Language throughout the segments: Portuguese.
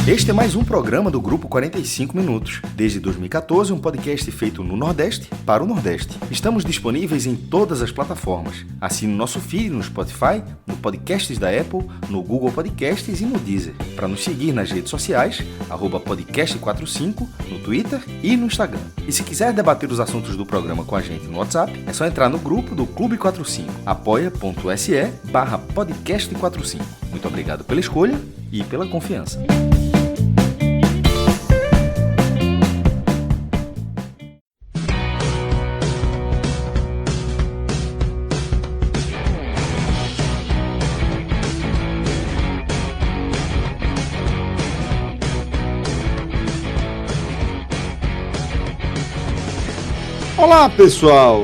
Este é mais um programa do Grupo 45 Minutos. Desde 2014, um podcast feito no Nordeste para o Nordeste. Estamos disponíveis em todas as plataformas. Assine o nosso feed no Spotify, no Podcasts da Apple, no Google Podcasts e no Deezer. Para nos seguir nas redes sociais, @podcast45, no Twitter e no Instagram. E se quiser debater os assuntos do programa com a gente no WhatsApp, é só entrar no grupo do Clube 45, apoia.se/podcast45. Muito obrigado pela escolha e pela confiança. Olá, pessoal!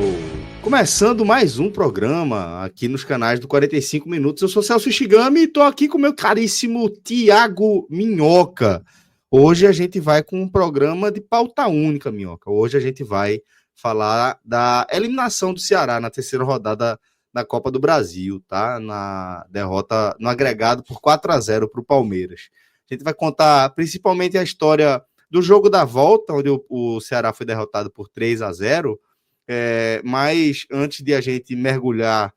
Começando mais um programa aqui nos canais do 45 Minutos. Eu sou Celso Shigami e estou aqui com o meu caríssimo Tiago Minhoca. Hoje a gente vai com um programa de pauta única, Minhoca. Hoje a gente vai falar da eliminação do Ceará na terceira rodada da Copa do Brasil, tá? Na derrota no agregado por 4-0 para o Palmeiras. A gente vai contar principalmente a história do jogo da volta, onde o Ceará foi derrotado por 3-0, mas antes de a gente mergulhar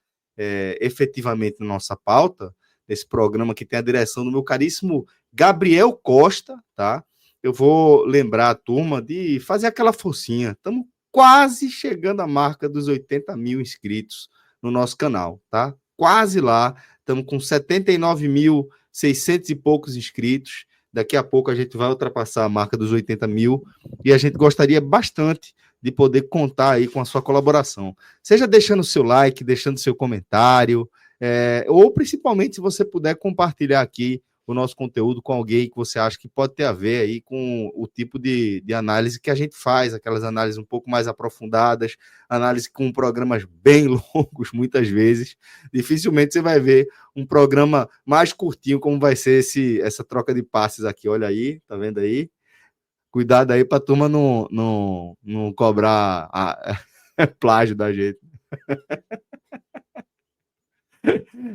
efetivamente na nossa pauta, nesse programa que tem a direção do meu caríssimo Gabriel Costa, tá? Eu vou lembrar a turma de fazer aquela forcinha. Estamos quase chegando à marca dos 80 mil inscritos no nosso canal, tá? Quase lá, estamos com 79.600 e poucos inscritos. Daqui a pouco a gente vai ultrapassar a marca dos 80 mil e a gente gostaria bastante de poder contar aí com a sua colaboração. Seja deixando o seu like, deixando seu comentário, ou principalmente se você puder compartilhar aqui o nosso conteúdo com alguém que você acha que pode ter a ver aí com o tipo de análise que a gente faz, aquelas análises um pouco mais aprofundadas, análise com programas bem longos muitas vezes. Dificilmente você vai ver um programa mais curtinho como vai ser essa troca de passes aqui. Olha aí, tá vendo aí? Cuidado aí para a turma não cobrar plágio da gente.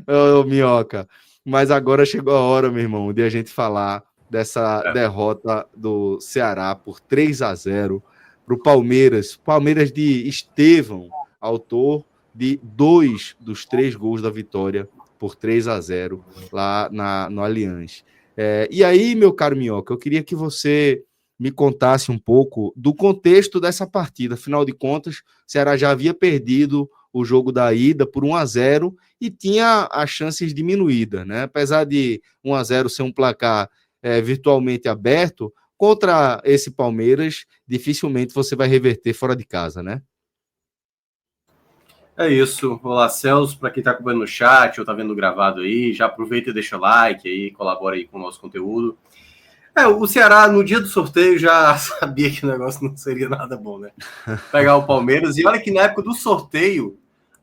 Ô, Minhoca. Mas agora chegou a hora, meu irmão, de a gente falar dessa derrota do Ceará por 3-0 para o Palmeiras. Palmeiras de Estevão, autor de 2 dos 3 gols da vitória por 3-0 lá no Allianz. E aí, meu caro Minhoca, eu queria que você me contasse um pouco do contexto dessa partida. Afinal de contas, o Ceará já havia perdido o jogo da ida por 1-0 e tinha as chances diminuídas, né? Apesar de 1-0 ser um placar virtualmente aberto, contra esse Palmeiras, dificilmente você vai reverter fora de casa, né? É isso. Olá, Celso, para quem está acompanhando no chat ou está vendo gravado aí, já aproveita e deixa o like aí, colabora aí com o nosso conteúdo. O Ceará, no dia do sorteio, já sabia que o negócio não seria nada bom, né? Pegar o Palmeiras, e olha que na época do sorteio,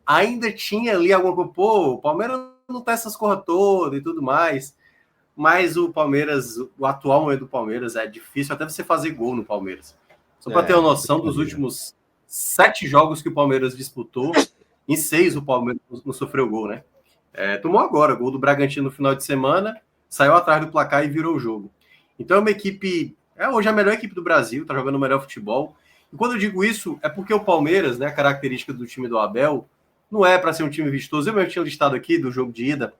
ainda tinha ali alguma coisa, o Palmeiras não tá essas coisas todas e tudo mais, mas o Palmeiras, o atual momento do Palmeiras é difícil até você fazer gol no Palmeiras. Só para ter uma noção, dos últimos 7 jogos que o Palmeiras disputou, em 6 o Palmeiras não sofreu gol, né? Tomou agora, gol do Bragantino no final de semana, saiu atrás do placar e virou o jogo. Então é uma equipe, hoje a melhor equipe do Brasil, tá jogando o melhor futebol. E quando eu digo isso, é porque o Palmeiras, né, a característica do time do Abel, não é para ser um time vistoso. Eu mesmo tinha listado aqui do jogo de ida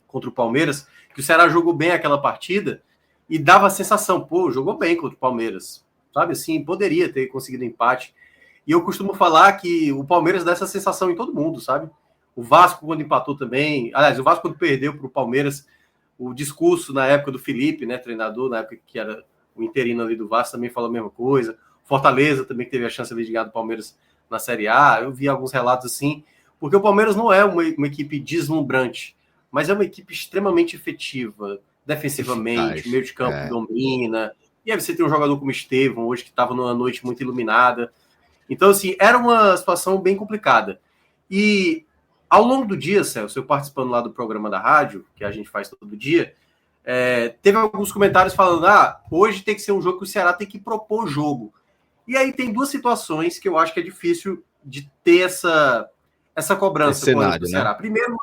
contra o Palmeiras, que o Ceará jogou bem aquela partida e dava a sensação, jogou bem contra o Palmeiras, sabe assim, poderia ter conseguido empate. E eu costumo falar que o Palmeiras dá essa sensação em todo mundo, sabe? O Vasco quando empatou também, aliás, o Vasco quando perdeu para o Palmeiras, o discurso na época do Felipe, né, treinador, na época que era o interino ali do Vasco, também falou a mesma coisa. Fortaleza também teve a chance de ganhar do Palmeiras na Série A. Eu vi alguns relatos assim, porque o Palmeiras não é uma equipe deslumbrante, mas é uma equipe extremamente efetiva, defensivamente, o meio de campo domina. E aí você tem um jogador como Estevão, hoje que estava numa noite muito iluminada. Então, assim, era uma situação bem complicada. E ao longo do dia, Celso, eu participando lá do programa da rádio, que a gente faz todo dia, teve alguns comentários falando, hoje tem que ser um jogo que o Ceará tem que propor o jogo. E aí tem 2 situações que eu acho que é difícil de ter essa cobrança com o Ceará. Né? Primeiro,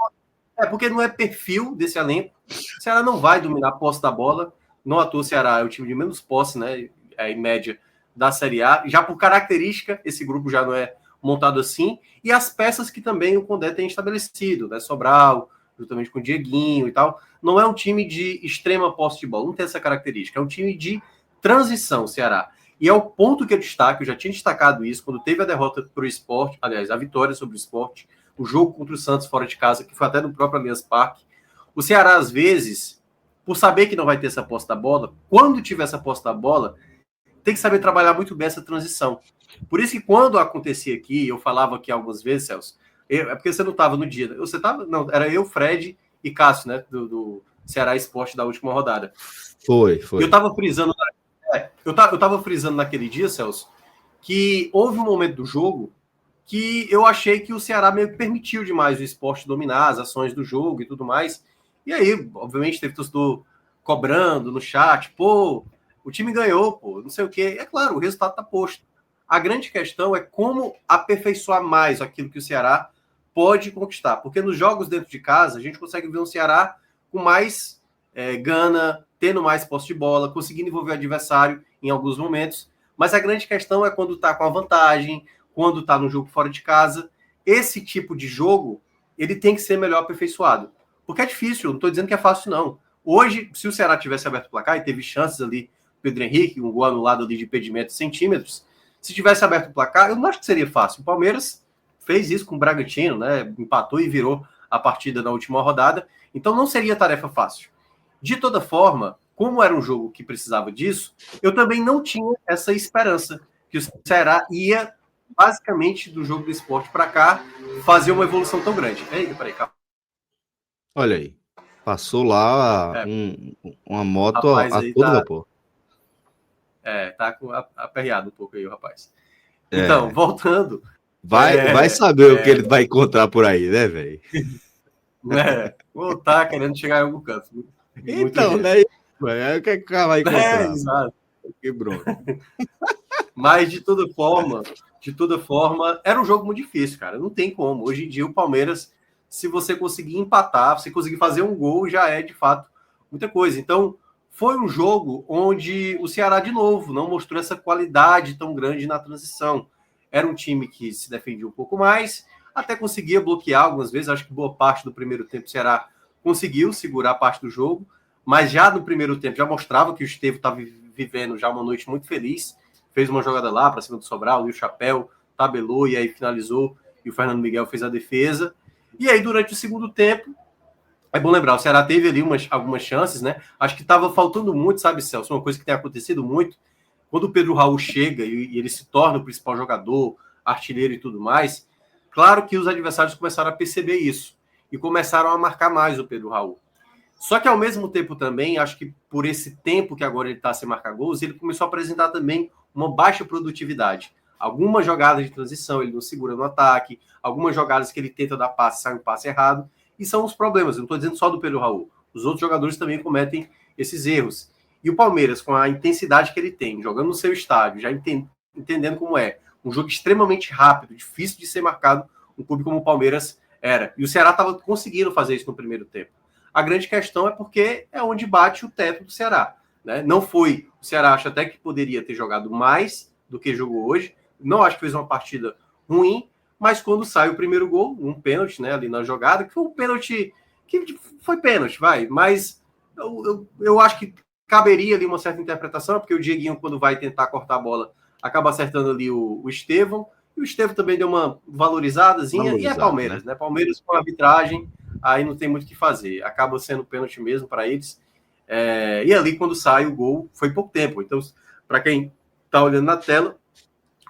porque não é perfil desse elenco. O Ceará não vai dominar a posse da bola. Não à toa o Ceará é o time de menos posse, né? Em média da Série A. Já por característica, esse grupo já não é montado assim. E as peças que também o Condé tem estabelecido, né? Sobral, juntamente com o Dieguinho e tal. Não é um time de extrema posse de bola, não tem essa característica. É um time de transição, Ceará. E é o ponto que eu destaco, eu já tinha destacado isso, quando teve a derrota para o Sport, aliás, a vitória sobre o Sport, o jogo contra o Santos fora de casa, que foi até no próprio Allianz Parque. O Ceará, às vezes, por saber que não vai ter essa posse da bola, quando tiver essa posse da bola, tem que saber trabalhar muito bem essa transição. Por isso que quando acontecia aqui, eu falava aqui algumas vezes, Celso, é porque você não estava no dia. Você estava? Não, era eu, Fred e Cássio, né? Do Ceará Esporte da última rodada. Foi. E eu estava frisando. Eu tava frisando naquele dia, Celso, que houve um momento do jogo que eu achei que o Ceará meio que permitiu demais o Sport dominar as ações do jogo e tudo mais. E aí, obviamente, teve torcedor cobrando no chat, pô, o time ganhou, pô, não sei o quê. É claro, o resultado tá posto. A grande questão é como aperfeiçoar mais aquilo que o Ceará pode conquistar. Porque nos jogos dentro de casa, a gente consegue ver um Ceará com mais gana, tendo mais posse de bola, conseguindo envolver o adversário em alguns momentos. Mas a grande questão é quando tá com a vantagem, quando tá no jogo fora de casa. Esse tipo de jogo, ele tem que ser melhor aperfeiçoado. Porque é difícil, não estou dizendo que é fácil, não. Hoje, se o Ceará tivesse aberto o placar e teve chances ali, Pedro Henrique, um gol anulado ali de impedimento de centímetros, se tivesse aberto o placar, eu não acho que seria fácil. O Palmeiras fez isso com o Bragantino, né? Empatou e virou a partida na última rodada. Então não seria tarefa fácil. De toda forma, como era um jogo que precisava disso, eu também não tinha essa esperança que o Ceará ia, basicamente, do jogo do Sport para cá, fazer uma evolução tão grande. Peraí, calma. Olha aí. Passou lá uma moto a todo vapor. Tá aperreado um pouco aí o rapaz. Então, voltando. Vai saber o que ele vai encontrar por aí, né, velho? Ou tá querendo chegar em algum canto. Então, né? O que é que o cara vai encontrar? Exato. Quebrou. Mas, de toda forma, era um jogo muito difícil, cara. Não tem como. Hoje em dia, o Palmeiras, se você conseguir empatar, se conseguir fazer um gol, já é, de fato, muita coisa. Então, foi um jogo onde o Ceará, de novo, não mostrou essa qualidade tão grande na transição. Era um time que se defendia um pouco mais, até conseguia bloquear algumas vezes. Acho que boa parte do primeiro tempo o Ceará conseguiu segurar parte do jogo, mas já no primeiro tempo já mostrava que o Estevão estava vivendo já uma noite muito feliz. Fez uma jogada lá para cima do Sobral, e o chapéu, tabelou e aí finalizou, e o Fernando Miguel fez a defesa. E aí, durante o segundo tempo, é bom lembrar, o Ceará teve ali algumas chances, né? Acho que estava faltando muito, sabe, Celso? Uma coisa que tem acontecido muito, quando o Pedro Raul chega e ele se torna o principal jogador, artilheiro e tudo mais, claro que os adversários começaram a perceber isso e começaram a marcar mais o Pedro Raul. Só que, ao mesmo tempo também, acho que por esse tempo que agora ele está sem marcar gols, ele começou a apresentar também uma baixa produtividade. Algumas jogadas de transição ele não segura no ataque, algumas jogadas que ele tenta dar passe, sai um passe errado, e são os problemas. Eu não estou dizendo só do Pedro Raul. Os outros jogadores também cometem esses erros. E o Palmeiras, com a intensidade que ele tem, jogando no seu estádio, já entendendo como é, um jogo extremamente rápido, difícil de ser marcado, um clube como o Palmeiras era. E o Ceará estava conseguindo fazer isso no primeiro tempo. A grande questão é porque é onde bate o teto do Ceará. Né? Não foi. O Ceará acha até que poderia ter jogado mais do que jogou hoje. Não acho que fez uma partida ruim, mas quando sai o primeiro gol, um pênalti, né, ali na jogada, que foi um pênalti que foi pênalti, vai. Mas eu acho que caberia ali uma certa interpretação, porque o Dieguinho, quando vai tentar cortar a bola, acaba acertando ali o Estevão. E o Estevão também deu uma valorizadazinha, e é Palmeiras, né? Palmeiras com arbitragem, aí não tem muito o que fazer. Acaba sendo pênalti mesmo para eles. E ali, quando sai o gol, foi pouco tempo. Então, para quem está olhando na tela,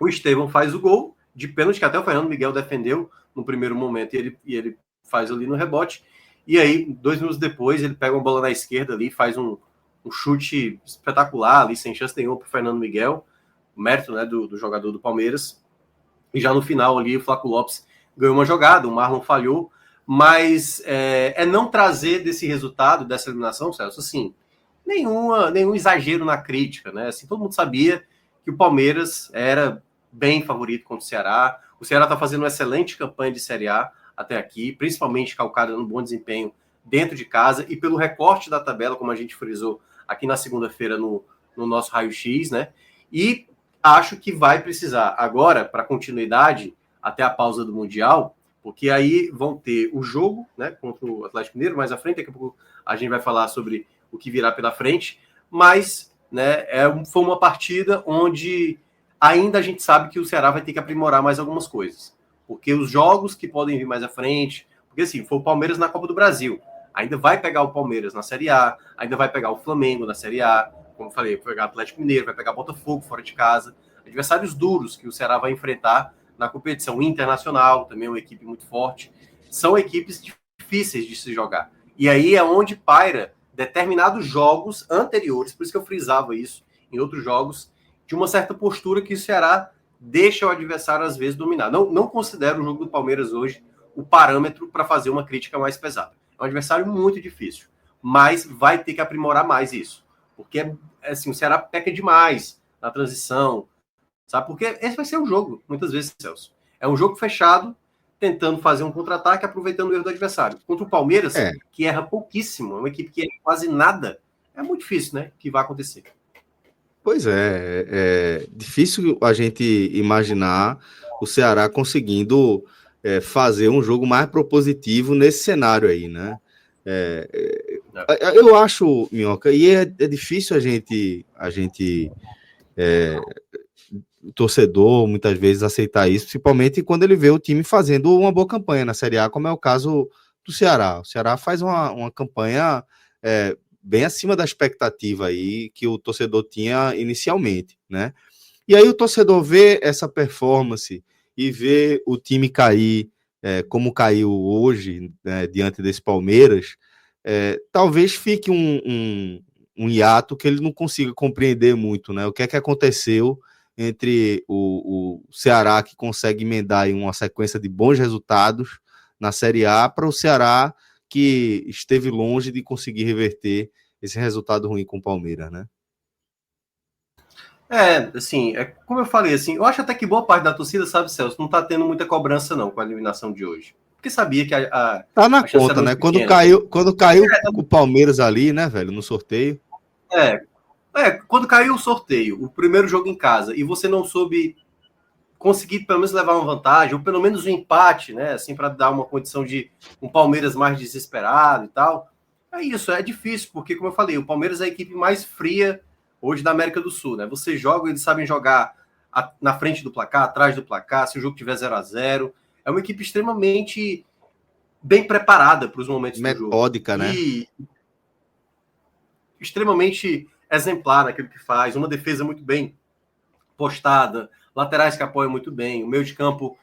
o Estevão faz o gol de pênalti, que até o Fernando Miguel defendeu no primeiro momento, e ele faz ali no rebote. E aí, 2 minutos depois, ele pega uma bola na esquerda ali, faz um chute espetacular ali, sem chance nenhuma para o Fernando Miguel, o mérito, né, do jogador do Palmeiras. E já no final ali, o Flaco Lopes ganhou uma jogada, o Marlon falhou, mas é não trazer desse resultado, dessa eliminação, Celso, assim, nenhum exagero na crítica, né? Assim, todo mundo sabia que o Palmeiras era bem favorito contra o Ceará. O Ceará está fazendo uma excelente campanha de Série A até aqui, principalmente calcada no bom desempenho dentro de casa e pelo recorte da tabela, como a gente frisou aqui na segunda-feira no nosso raio-x, né? E acho que vai precisar agora, para continuidade, até a pausa do Mundial, porque aí vão ter o jogo, né, contra o Atlético Mineiro, mais à frente, daqui a pouco a gente vai falar sobre o que virá pela frente, mas, né, foi uma partida onde ainda a gente sabe que o Ceará vai ter que aprimorar mais algumas coisas, porque os jogos que podem vir mais à frente, porque assim, foi o Palmeiras na Copa do Brasil, ainda vai pegar o Palmeiras na Série A, ainda vai pegar o Flamengo na Série A, como eu falei, vai pegar o Atlético Mineiro, vai pegar o Botafogo fora de casa, adversários duros que o Ceará vai enfrentar na competição internacional, também uma equipe muito forte. São equipes difíceis de se jogar. E aí é onde paira determinados jogos anteriores, por isso que eu frisava isso em outros jogos, de uma certa postura que o Ceará deixa o adversário às vezes dominar. Não considero o jogo do Palmeiras hoje o parâmetro para fazer uma crítica mais pesada. É um adversário muito difícil, mas vai ter que aprimorar mais isso. Porque assim, o Ceará peca demais na transição, sabe? Porque esse vai ser o jogo, muitas vezes, Celso. É um jogo fechado, tentando fazer um contra-ataque, aproveitando o erro do adversário. Contra o Palmeiras, que erra pouquíssimo, é uma equipe que erra quase nada, é muito difícil, né, que vai acontecer. Pois é difícil a gente imaginar o Ceará conseguindo fazer um jogo mais propositivo nesse cenário aí, né? Eu acho, Minhoca, e é difícil a gente o torcedor muitas vezes aceitar isso, principalmente quando ele vê o time fazendo uma boa campanha na Série A, como é o caso do Ceará. O Ceará faz uma campanha bem acima da expectativa aí que o torcedor tinha inicialmente, né? E aí o torcedor vê essa performance e vê o time cair como caiu hoje, né, diante desse Palmeiras, talvez fique um hiato que ele não consiga compreender muito, né? O que é que aconteceu entre o Ceará, que consegue emendar em uma sequência de bons resultados na Série A, para o Ceará, que esteve longe de conseguir reverter esse resultado ruim com o Palmeiras, né? Assim, como eu falei, assim, eu acho até que boa parte da torcida, sabe, Celso, não tá tendo muita cobrança, não, com a eliminação de hoje. Porque sabia que tá na conta, né? Quando caiu o Palmeiras ali, né, velho, no sorteio. Quando caiu o sorteio, o primeiro jogo em casa, e você não soube conseguir pelo menos levar uma vantagem, ou pelo menos um empate, né? Assim, para dar uma condição de um Palmeiras mais desesperado e tal. É isso, é difícil, porque, como eu falei, o Palmeiras é a equipe mais fria hoje da América do Sul, né? Você joga, eles sabem jogar na frente do placar, atrás do placar, se o jogo tiver 0-0. É uma equipe extremamente bem preparada para os momentos do jogo. Metódica, né? E extremamente exemplar naquilo que faz, uma defesa muito bem postada, laterais que apoiam muito bem, o meio de campo.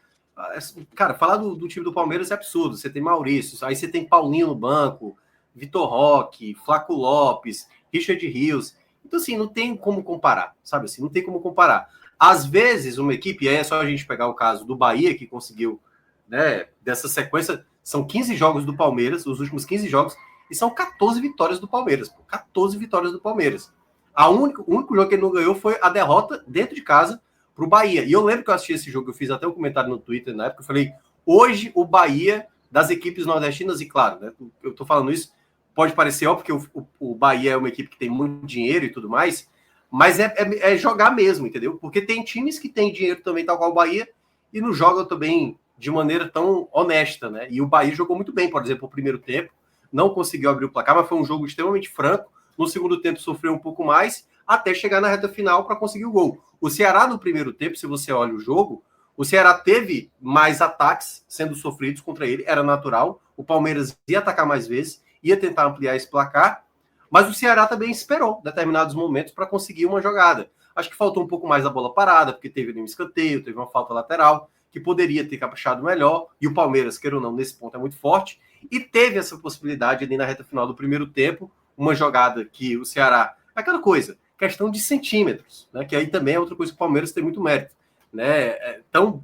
Cara, falar do time do Palmeiras é absurdo. Você tem Maurício, aí você tem Paulinho no banco, Vitor Roque, Flaco Lopes, Richard Rios. Então, assim, não tem como comparar, sabe assim? Não tem como comparar. Às vezes, uma equipe, aí é só a gente pegar o caso do Bahia, que conseguiu, né, dessa sequência, são 15 jogos do Palmeiras, os últimos 15 jogos, e são 14 vitórias do Palmeiras. 14 vitórias do Palmeiras. O único jogo que ele não ganhou foi a derrota dentro de casa para o Bahia. E eu lembro que eu assisti esse jogo, eu fiz até um comentário no Twitter na época, eu falei, hoje o Bahia das equipes nordestinas, e claro, né, eu tô falando isso, pode parecer óbvio porque o Bahia é uma equipe que tem muito dinheiro e tudo mais, mas é jogar mesmo, entendeu? Porque tem times que têm dinheiro também, tal qual o Bahia, e não jogam também de maneira tão honesta, né? E o Bahia jogou muito bem, por exemplo, o primeiro tempo, não conseguiu abrir o placar, mas foi um jogo extremamente franco. No segundo tempo sofreu um pouco mais, até chegar na reta final para conseguir o gol. O Ceará, no primeiro tempo, se você olha o jogo, o Ceará teve mais ataques sendo sofridos contra ele, era natural. O Palmeiras ia atacar mais vezes, ia tentar ampliar esse placar, mas o Ceará também esperou determinados momentos para conseguir uma jogada. Acho que faltou um pouco mais a bola parada, porque teve um escanteio, teve uma falta lateral, que poderia ter caprichado melhor, e o Palmeiras, queira ou não, nesse ponto é muito forte, e teve essa possibilidade ali na reta final do primeiro tempo, uma jogada que o Ceará... Aquela coisa, questão de centímetros, né? Que aí também é outra coisa que o Palmeiras tem muito mérito, né? Então,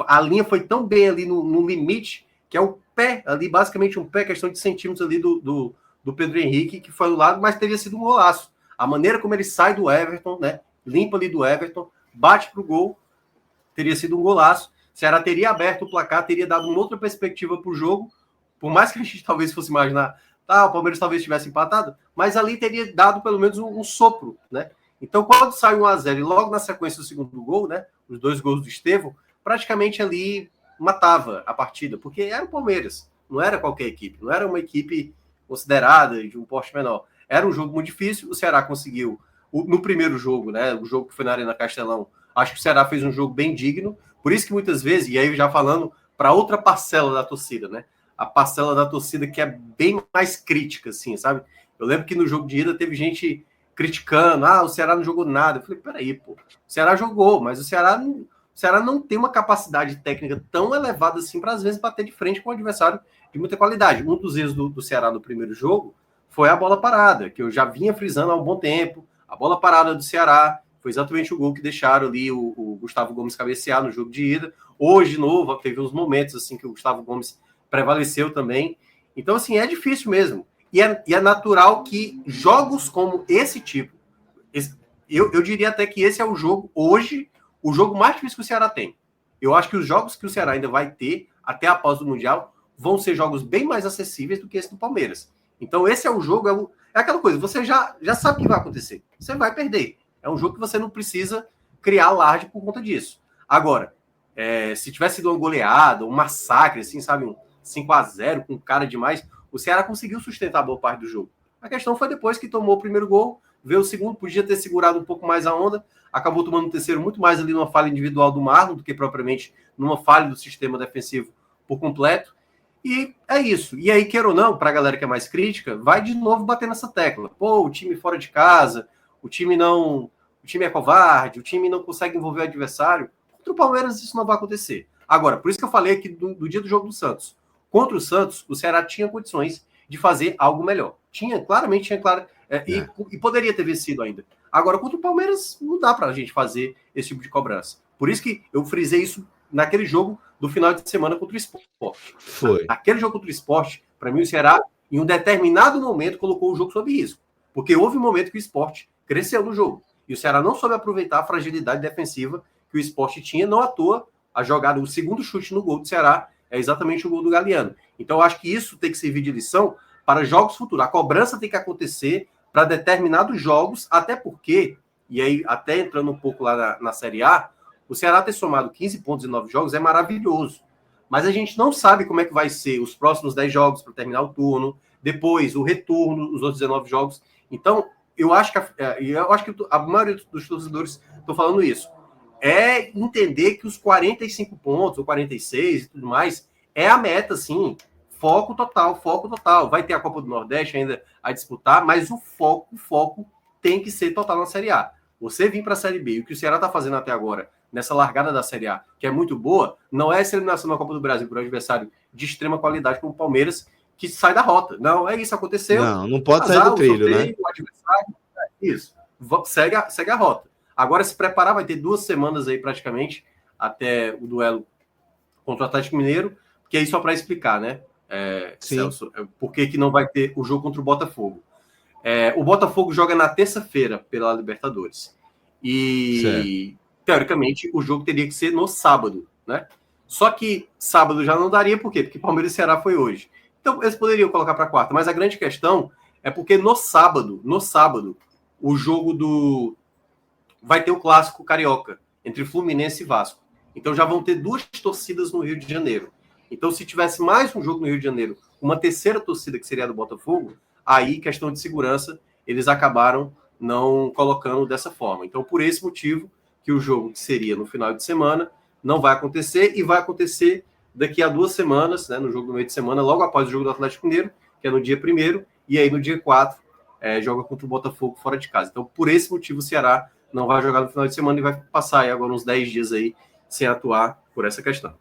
a linha foi tão bem ali no limite, que é o pé ali, basicamente um pé, questão de centímetros ali do Pedro Henrique, que foi do lado, mas teria sido um golaço. A maneira como ele sai do Everton, né? Limpa ali do Everton, bate pro gol, teria sido um golaço. O Ceará teria aberto o placar, teria dado uma outra perspectiva pro jogo, por mais que a gente talvez fosse imaginar Tá, o Palmeiras talvez tivesse empatado, mas ali teria dado pelo menos um sopro, né? Então, quando sai 1-0 e logo na sequência do segundo gol, né? Os 2 gols do Estevão, praticamente ali matava a partida, porque era o Palmeiras, não era qualquer equipe, não era uma equipe considerada de um porte menor. Era um jogo muito difícil, o Ceará conseguiu, no primeiro jogo, né? O jogo que foi na Arena Castelão, acho que o Ceará fez um jogo bem digno, por isso que muitas vezes, e aí já falando para outra parcela da torcida, né? A parcela da torcida que é bem mais crítica, assim, sabe? Eu lembro que no jogo de ida teve gente criticando, o Ceará não jogou nada. Eu falei, peraí, pô, o Ceará jogou, mas o Ceará não tem uma capacidade técnica tão elevada assim para, às vezes, bater de frente com um adversário de muita qualidade. Um dos erros do Ceará no primeiro jogo foi a bola parada, que eu já vinha frisando há um bom tempo. A bola parada do Ceará foi exatamente o gol que deixaram ali o Gustavo Gomes cabecear no jogo de ida. Hoje, de novo, teve uns momentos assim que o Gustavo Gomes prevaleceu também. Então, assim, é difícil mesmo. E é natural que jogos como esse tipo, eu diria até que esse é o jogo, hoje, o jogo mais difícil que o Ceará tem. Eu acho que os jogos que o Ceará ainda vai ter, até após o Mundial, vão ser jogos bem mais acessíveis do que esse do Palmeiras. Então, esse é o jogo, é aquela coisa, você já sabe o que vai acontecer. Você vai perder. É um jogo que você não precisa criar alarde por conta disso. Agora, se tivesse sido uma goleada, um massacre, assim, sabe, um 5-0 com cara demais, o Ceará conseguiu sustentar boa parte do jogo. A questão foi depois que tomou o primeiro gol, veio o segundo, podia ter segurado um pouco mais a onda, acabou tomando o terceiro muito mais ali numa falha individual do Marlon do que propriamente numa falha do sistema defensivo por completo. E é isso. E aí, queira ou não, para a galera que é mais crítica, vai de novo bater nessa tecla. Pô, o time fora de casa, o time é covarde, o time não consegue envolver o adversário. Contra o Palmeiras isso não vai acontecer. Agora, por isso que eu falei aqui do dia do jogo do Santos. Contra o Santos, o Ceará tinha condições de fazer algo melhor. Claramente tinha, e poderia ter vencido ainda. Agora, contra o Palmeiras, não dá pra gente fazer esse tipo de cobrança. Por isso que eu frisei isso naquele jogo do final de semana contra o Sport. Foi. Aquele jogo contra o Sport, para mim, o Ceará, em um determinado momento, colocou o jogo sob risco. Porque houve um momento que o Sport cresceu no jogo. E o Ceará não soube aproveitar a fragilidade defensiva que o Sport tinha, não à toa, a jogada, o segundo chute no gol do Ceará é exatamente o gol do Galeano. Então, eu acho que isso tem que servir de lição para jogos futuros. A cobrança tem que acontecer para determinados jogos, até porque, e aí até entrando um pouco lá na Série A, o Ceará ter somado 15 pontos em 9 jogos é maravilhoso. Mas a gente não sabe como é que vai ser os próximos 10 jogos para terminar o turno, depois o retorno, os outros 19 jogos. Então, eu acho que a maioria dos torcedores estão falando isso. É entender que os 45 pontos, ou 46 e tudo mais, é a meta, sim. Foco total. Vai ter a Copa do Nordeste ainda a disputar, mas o foco tem que ser total na Série A. Você vir para a Série B, e o que o Ceará está fazendo até agora, nessa largada da Série A, que é muito boa, não é essa eliminação na Copa do Brasil por um adversário de extrema qualidade como o Palmeiras, que sai da rota. Não, é isso, aconteceu. Não pode sair do trilho, sorteio, né? O adversário, isso. Segue a rota. Agora se preparar, vai ter 2 semanas aí praticamente, até o duelo contra o Atlético Mineiro, que aí só para explicar, né, Celso, por que não vai ter o jogo contra o Botafogo. O Botafogo joga na terça-feira pela Libertadores. E, teoricamente, o jogo teria que ser no sábado, né? Só que sábado já não daria, por quê? Porque Palmeiras e Ceará foi hoje. Então, eles poderiam colocar para quarta, mas a grande questão é porque no sábado, o jogo vai ter o clássico carioca entre Fluminense e Vasco. Então já vão ter 2 torcidas no Rio de Janeiro. Então se tivesse mais um jogo no Rio de Janeiro, uma terceira torcida que seria a do Botafogo, aí questão de segurança, eles acabaram não colocando dessa forma. Então por esse motivo que o jogo que seria no final de semana não vai acontecer e vai acontecer daqui a 2 semanas, né, no jogo do meio de semana, logo após o jogo do Atlético Mineiro, que é no dia 1º, e aí no dia 4 joga contra o Botafogo fora de casa. Então por esse motivo o Ceará não vai jogar no final de semana e vai passar aí agora uns 10 dias aí sem atuar por essa questão.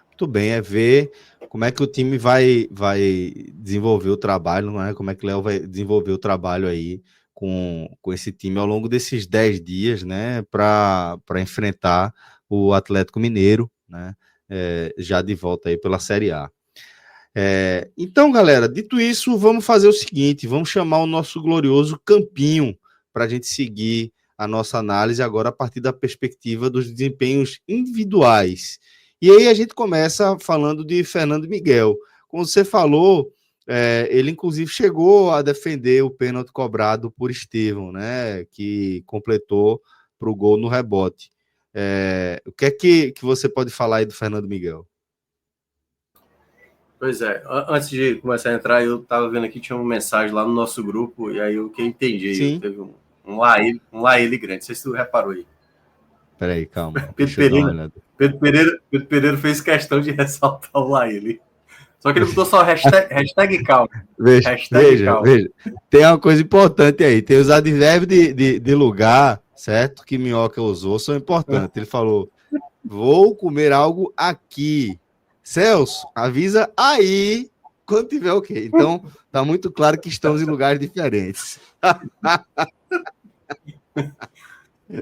Muito bem, é ver como é que o time vai desenvolver o trabalho, né? Como é que o Léo vai desenvolver o trabalho aí com esse time ao longo desses 10 dias, né? Para enfrentar o Atlético Mineiro, né? Já de volta aí pela Série A. Então, galera, dito isso, vamos fazer o seguinte, vamos chamar o nosso glorioso Campinho para a gente seguir a nossa análise agora a partir da perspectiva dos desempenhos individuais. E aí a gente começa falando de Fernando Miguel. Como você falou, Ele, inclusive, chegou a defender o pênalti cobrado por Estevão, né? Que completou para o gol no rebote. O que é que você pode falar aí do Fernando Miguel? Pois é, antes de começar a entrar, eu estava vendo aqui, tinha uma mensagem lá no nosso grupo, e aí o que eu entendi, teve um lá ele grande, não sei se tu reparou aí. Peraí, calma. Pedro Pereira fez questão de ressaltar o lá ele. Só que ele botou só hashtag calma. Veja. Tem uma coisa importante aí, tem os advérbios de lugar, certo? Que Minhoca usou, são importantes. Ele falou, vou comer algo aqui. Celso, avisa aí quando tiver o quê. Então, tá muito claro que estamos em lugares diferentes.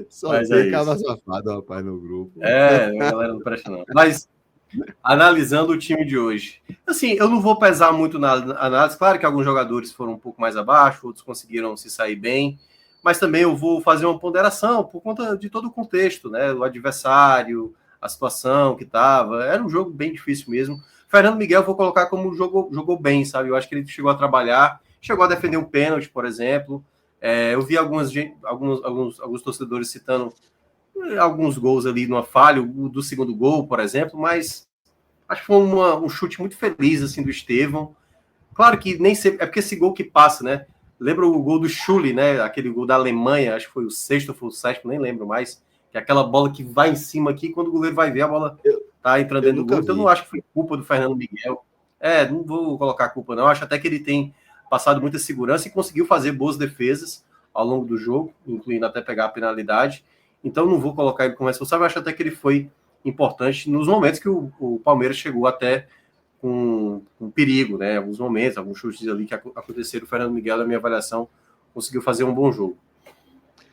Só mas tem cava safado, rapaz, no grupo. A galera não presta não. Mas, analisando o time de hoje, assim, eu não vou pesar muito na análise. Claro que alguns jogadores foram um pouco mais abaixo, outros conseguiram se sair bem, mas também eu vou fazer uma ponderação por conta de todo o contexto, né? O adversário, a situação que estava. Era um jogo bem difícil mesmo. Fernando Miguel, vou colocar como jogou bem, sabe? Eu acho que ele chegou a trabalhar, chegou a defender um pênalti, por exemplo. Eu vi alguns torcedores citando alguns gols ali numa falha, o do segundo gol, por exemplo, mas acho que foi um chute muito feliz assim, do Estevão. Claro que nem sempre. É porque esse gol que passa, né? Lembra o gol do Schulli, né? Aquele gol da Alemanha, acho que foi o sexto ou foi o sétimo, nem lembro mais. Que é aquela bola que vai em cima aqui, quando o goleiro vai ver, a bola tá entrando dentro do gol. Então, não acho que foi culpa do Fernando Miguel. Não vou colocar a culpa, não. Acho até que ele tem passado muita segurança e conseguiu fazer boas defesas ao longo do jogo, incluindo até pegar a penalidade. Então, não vou colocar ele como responsável. Acho até que ele foi importante nos momentos que o Palmeiras chegou até com perigo, né? Alguns momentos, alguns chutes ali que aconteceram. O Fernando Miguel, na minha avaliação, conseguiu fazer um bom jogo.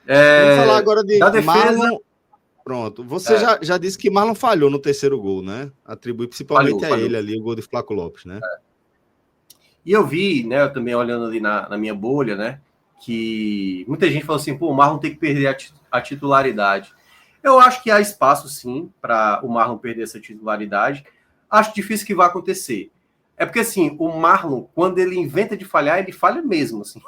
Vamos falar agora de da defesa. Marlon. Pronto. Você já disse que Marlon falhou no terceiro gol, né? Atribui principalmente a ele ali o gol de Flaco Lopes, né? E eu vi, né? Eu também olhando ali na minha bolha, né? Que muita gente falou assim, pô, o Marlon tem que perder a titularidade. Eu acho que há espaço, sim, para o Marlon perder essa titularidade. Acho difícil que vá acontecer. É porque, assim, o Marlon, quando ele inventa de falhar, ele falha mesmo, assim.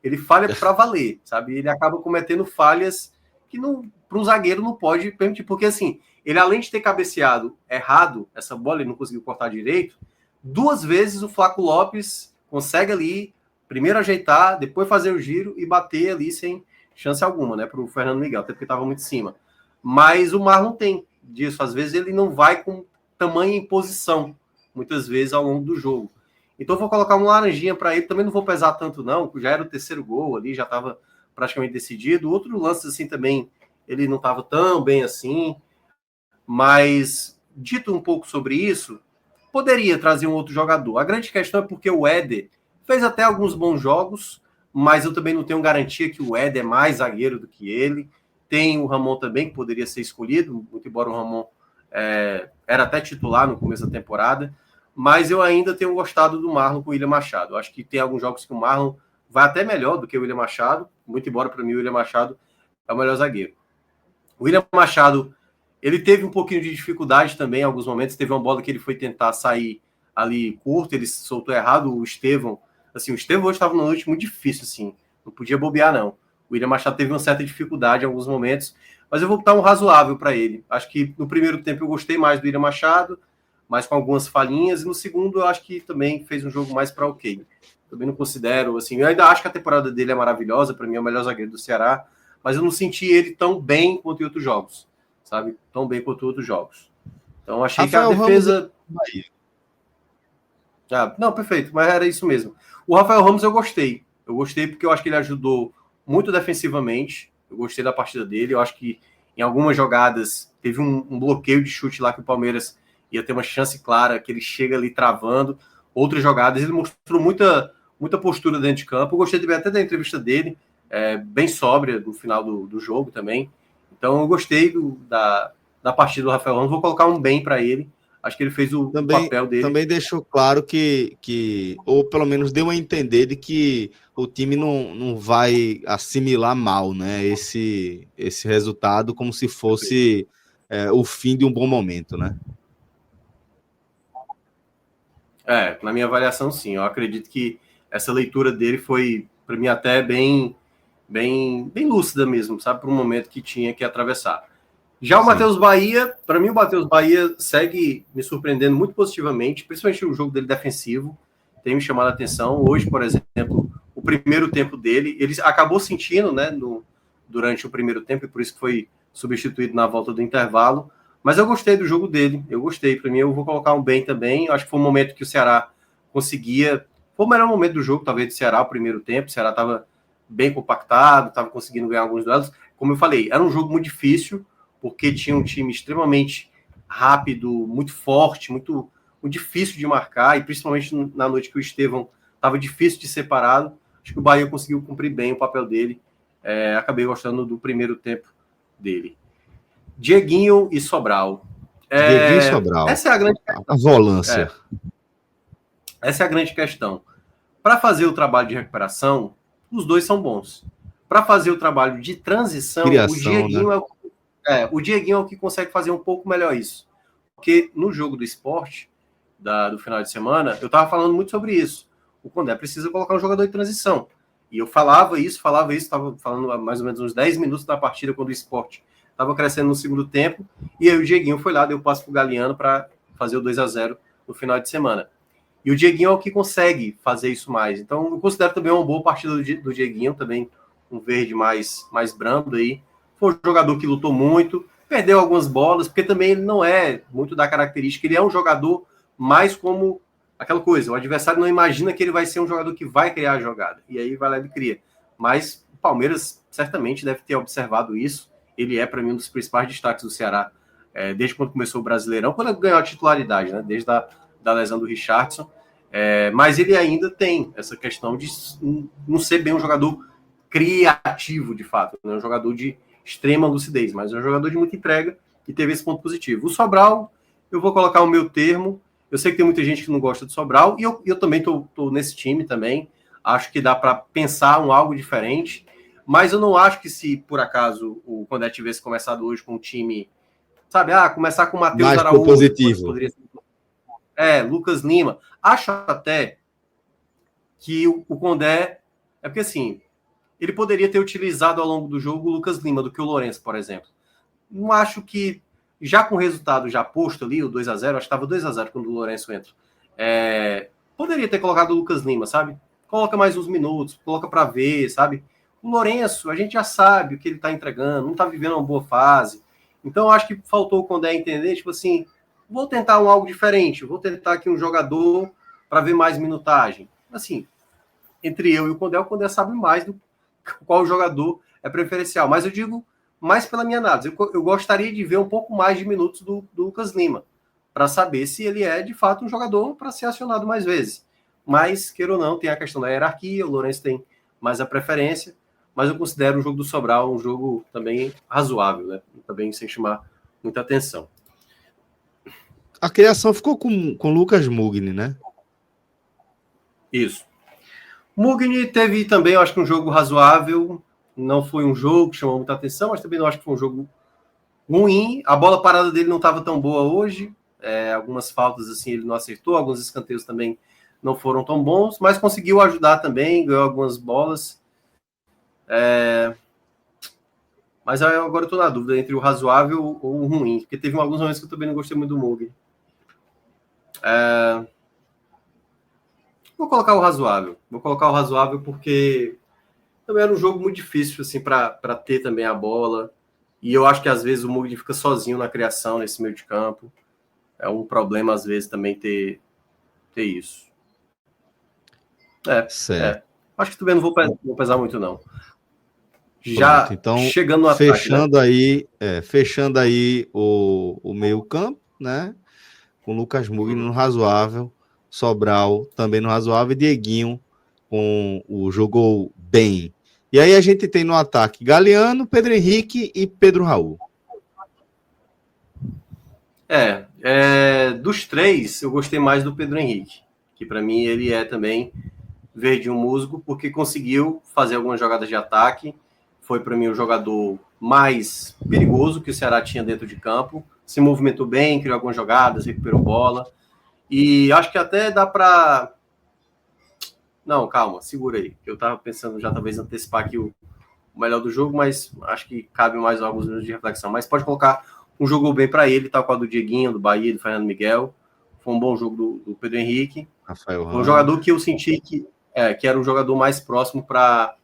Ele falha para valer, sabe? Ele acaba cometendo falhas que para um zagueiro não pode permitir. Porque, assim, ele além de ter cabeceado errado essa bola, ele não conseguiu cortar direito, 2 vezes o Flaco Lopes consegue ali, primeiro ajeitar, depois fazer o giro e bater ali sem chance alguma, né? Para o Fernando Miguel, até porque estava muito em cima. Mas o Marlon tem disso. Às vezes ele não vai com tamanha imposição, muitas vezes ao longo do jogo. Então eu vou colocar um laranjinha para ele, também não vou pesar tanto não, já era o terceiro gol ali, já estava praticamente decidido. Outro lance assim também, ele não estava tão bem assim, mas dito um pouco sobre isso, poderia trazer um outro jogador. A grande questão é porque o Éder fez até alguns bons jogos, mas eu também não tenho garantia que o Éder é mais zagueiro do que ele. Tem o Ramon também, que poderia ser escolhido, muito embora o Ramon era até titular no começo da temporada, mas eu ainda tenho gostado do Marlon com o William Machado. Eu acho que tem alguns jogos que o Marlon vai até melhor do que o William Machado, muito embora para mim o William Machado é o melhor zagueiro. O William Machado, ele teve um pouquinho de dificuldade também em alguns momentos, teve uma bola que ele foi tentar sair ali curto, ele soltou errado, o Estevão hoje estava numa noite muito difícil, assim, não podia bobear não. O William Machado teve uma certa dificuldade em alguns momentos, mas eu vou botar um razoável para ele. Acho que no primeiro tempo eu gostei mais do William Machado, mas com algumas falhinhas, e no segundo eu acho que também fez um jogo mais para ok. Também não considero, assim, eu ainda acho que a temporada dele é maravilhosa, para mim é o melhor zagueiro do Ceará, mas eu não senti ele tão bem quanto em outros jogos, sabe? Tão bem quanto em outros jogos. Então achei Rafael que a defesa... Ramos... não, perfeito, mas era isso mesmo. O Rafael Ramos eu gostei porque eu acho que ele ajudou muito defensivamente, eu gostei da partida dele, eu acho que em algumas jogadas teve um bloqueio de chute lá que o Palmeiras ia ter uma chance clara, que ele chega ali travando. Outras jogadas, ele mostrou muita postura dentro de campo. Eu gostei até da entrevista dele, bem sóbria no final do jogo também. Então eu gostei da partida do Rafael Ramos, vou colocar um bem para ele. Acho que ele fez o papel dele. Também deixou claro que, ou pelo menos deu a entender de que o time não vai assimilar mal, né, esse resultado como se fosse o fim de um bom momento, né? Na minha avaliação, sim. Eu acredito que essa leitura dele foi, para mim, até bem lúcida mesmo, sabe? Para um momento que tinha que atravessar. Já o Matheus Bahia, para mim, o Matheus Bahia segue me surpreendendo muito positivamente, principalmente o jogo dele defensivo, tem me chamado a atenção. Hoje, por exemplo, o primeiro tempo dele, ele acabou sentindo, né, durante o primeiro tempo, e por isso que foi substituído na volta do intervalo. Mas eu gostei do jogo dele, eu gostei. Para mim, eu vou colocar um bem também. Eu acho que foi um momento que o Ceará conseguia. Foi o melhor momento do jogo, talvez, do Ceará, o primeiro tempo. O Ceará estava bem compactado, estava conseguindo ganhar alguns duelos. Como eu falei, era um jogo muito difícil, porque tinha um time extremamente rápido, muito forte, muito difícil de marcar, e principalmente na noite que o Estevão estava difícil de separado. Acho que o Bahia conseguiu cumprir bem o papel dele. Acabei gostando do primeiro tempo dele. Dieguinho e Sobral. Dieguinho e Sobral. Essa é a grande a volância. Essa é a grande questão. Para fazer o trabalho de recuperação, os dois são bons. Para fazer o trabalho de transição, Criação, o Dieguinho, né? O Dieguinho é o que consegue fazer um pouco melhor isso. Porque no jogo do esporte, do final de semana, eu estava falando muito sobre isso. O Condé precisa colocar um jogador de transição. E eu falava isso, estava falando há mais ou menos uns 10 minutos da partida, quando o esporte estava crescendo no segundo tempo, e aí o Dieguinho foi lá, deu passo para o Galeano para fazer o 2-0 no final de semana. E o Dieguinho é o que consegue fazer isso mais. Então, eu considero também uma boa partida do Dieguinho, também um verde mais brando aí. Foi um jogador que lutou muito, perdeu algumas bolas, porque também ele não é muito da característica, ele é um jogador mais como aquela coisa, o adversário não imagina que ele vai ser um jogador que vai criar a jogada, e aí vai lá e cria. Mas o Palmeiras certamente deve ter observado isso. Ele é, para mim, um dos principais destaques do Ceará, desde quando começou o Brasileirão, quando ele ganhou a titularidade, né? Desde da lesão do Richarlison. Mas ele ainda tem essa questão de não ser bem um jogador criativo, de fato, né? Um jogador de extrema lucidez, mas é um jogador de muita entrega e teve esse ponto positivo. O Sobral, eu vou colocar o meu termo. Eu sei que tem muita gente que não gosta do Sobral, e eu também estou nesse time também. Acho que dá para pensar algo diferente. Mas eu não acho que, se por acaso o Condé tivesse começado hoje com um time, sabe, começar com o Matheus Araújo, positivo. Poderia ser, Lucas Lima. Acho até que o Condé, porque assim, ele poderia ter utilizado ao longo do jogo o Lucas Lima do que o Lourenço, por exemplo. Não acho que, já com o resultado já posto ali, o 2-0, acho que estava 2-0 quando o Lourenço entra, poderia ter colocado o Lucas Lima, sabe? Coloca mais uns minutos, coloca para ver, sabe? O Lourenço, a gente já sabe o que ele está entregando, não está vivendo uma boa fase. Então, acho que faltou o Condé entender, tipo assim, vou tentar algo diferente, vou tentar aqui um jogador para ver mais minutagem. Assim, entre eu e o Condé sabe mais do qual jogador é preferencial. Mas eu digo mais pela minha análise. Eu gostaria de ver um pouco mais de minutos do Lucas Lima, para saber se ele é, de fato, um jogador para ser acionado mais vezes. Mas, queira ou não, tem a questão da hierarquia, o Lourenço tem mais a preferência, mas eu considero o jogo do Sobral um jogo também razoável, né? Também sem chamar muita atenção. A criação ficou com Lucas Mugni, né? Isso. Mugni teve também, eu acho que um jogo razoável. Não foi um jogo que chamou muita atenção, mas também não acho que foi um jogo ruim. A bola parada dele não estava tão boa hoje. Algumas faltas assim ele não acertou, alguns escanteios também não foram tão bons, mas conseguiu ajudar também, ganhou algumas bolas. Mas agora eu estou na dúvida entre o razoável ou o ruim, porque teve alguns momentos que eu também não gostei muito do Mugni. Vou colocar o razoável porque também era um jogo muito difícil assim, para ter também a bola. E eu acho que às vezes o Mugni fica sozinho na criação nesse meio de campo. É um problema às vezes também ter isso. Acho que também não vou pesar muito, não. Já pronto, então, chegando no fechando ataque, né? Fechando aí o meio campo, né? Com Lucas Mugni no razoável, Sobral também no razoável, e Dieguinho jogou bem. E aí a gente tem no ataque Galeano, Pedro Henrique e Pedro Raul. Dos três, eu gostei mais do Pedro Henrique, que para mim ele é também verde um musgo, porque conseguiu fazer algumas jogadas de ataque. Foi para mim o jogador mais perigoso que o Ceará tinha dentro de campo. Se movimentou bem, criou algumas jogadas, recuperou bola. E acho que até dá para... Não, calma, segura aí. Eu tava pensando já talvez antecipar aqui o melhor do jogo, mas acho que cabe mais alguns minutos de reflexão. Mas pode colocar um jogo bem para ele, tal qual do Dieguinho, do Bahia, do Fernando Miguel. Foi um bom jogo do Pedro Henrique. Rafael Foi um Ramos. jogador que eu senti que era um jogador mais próximo para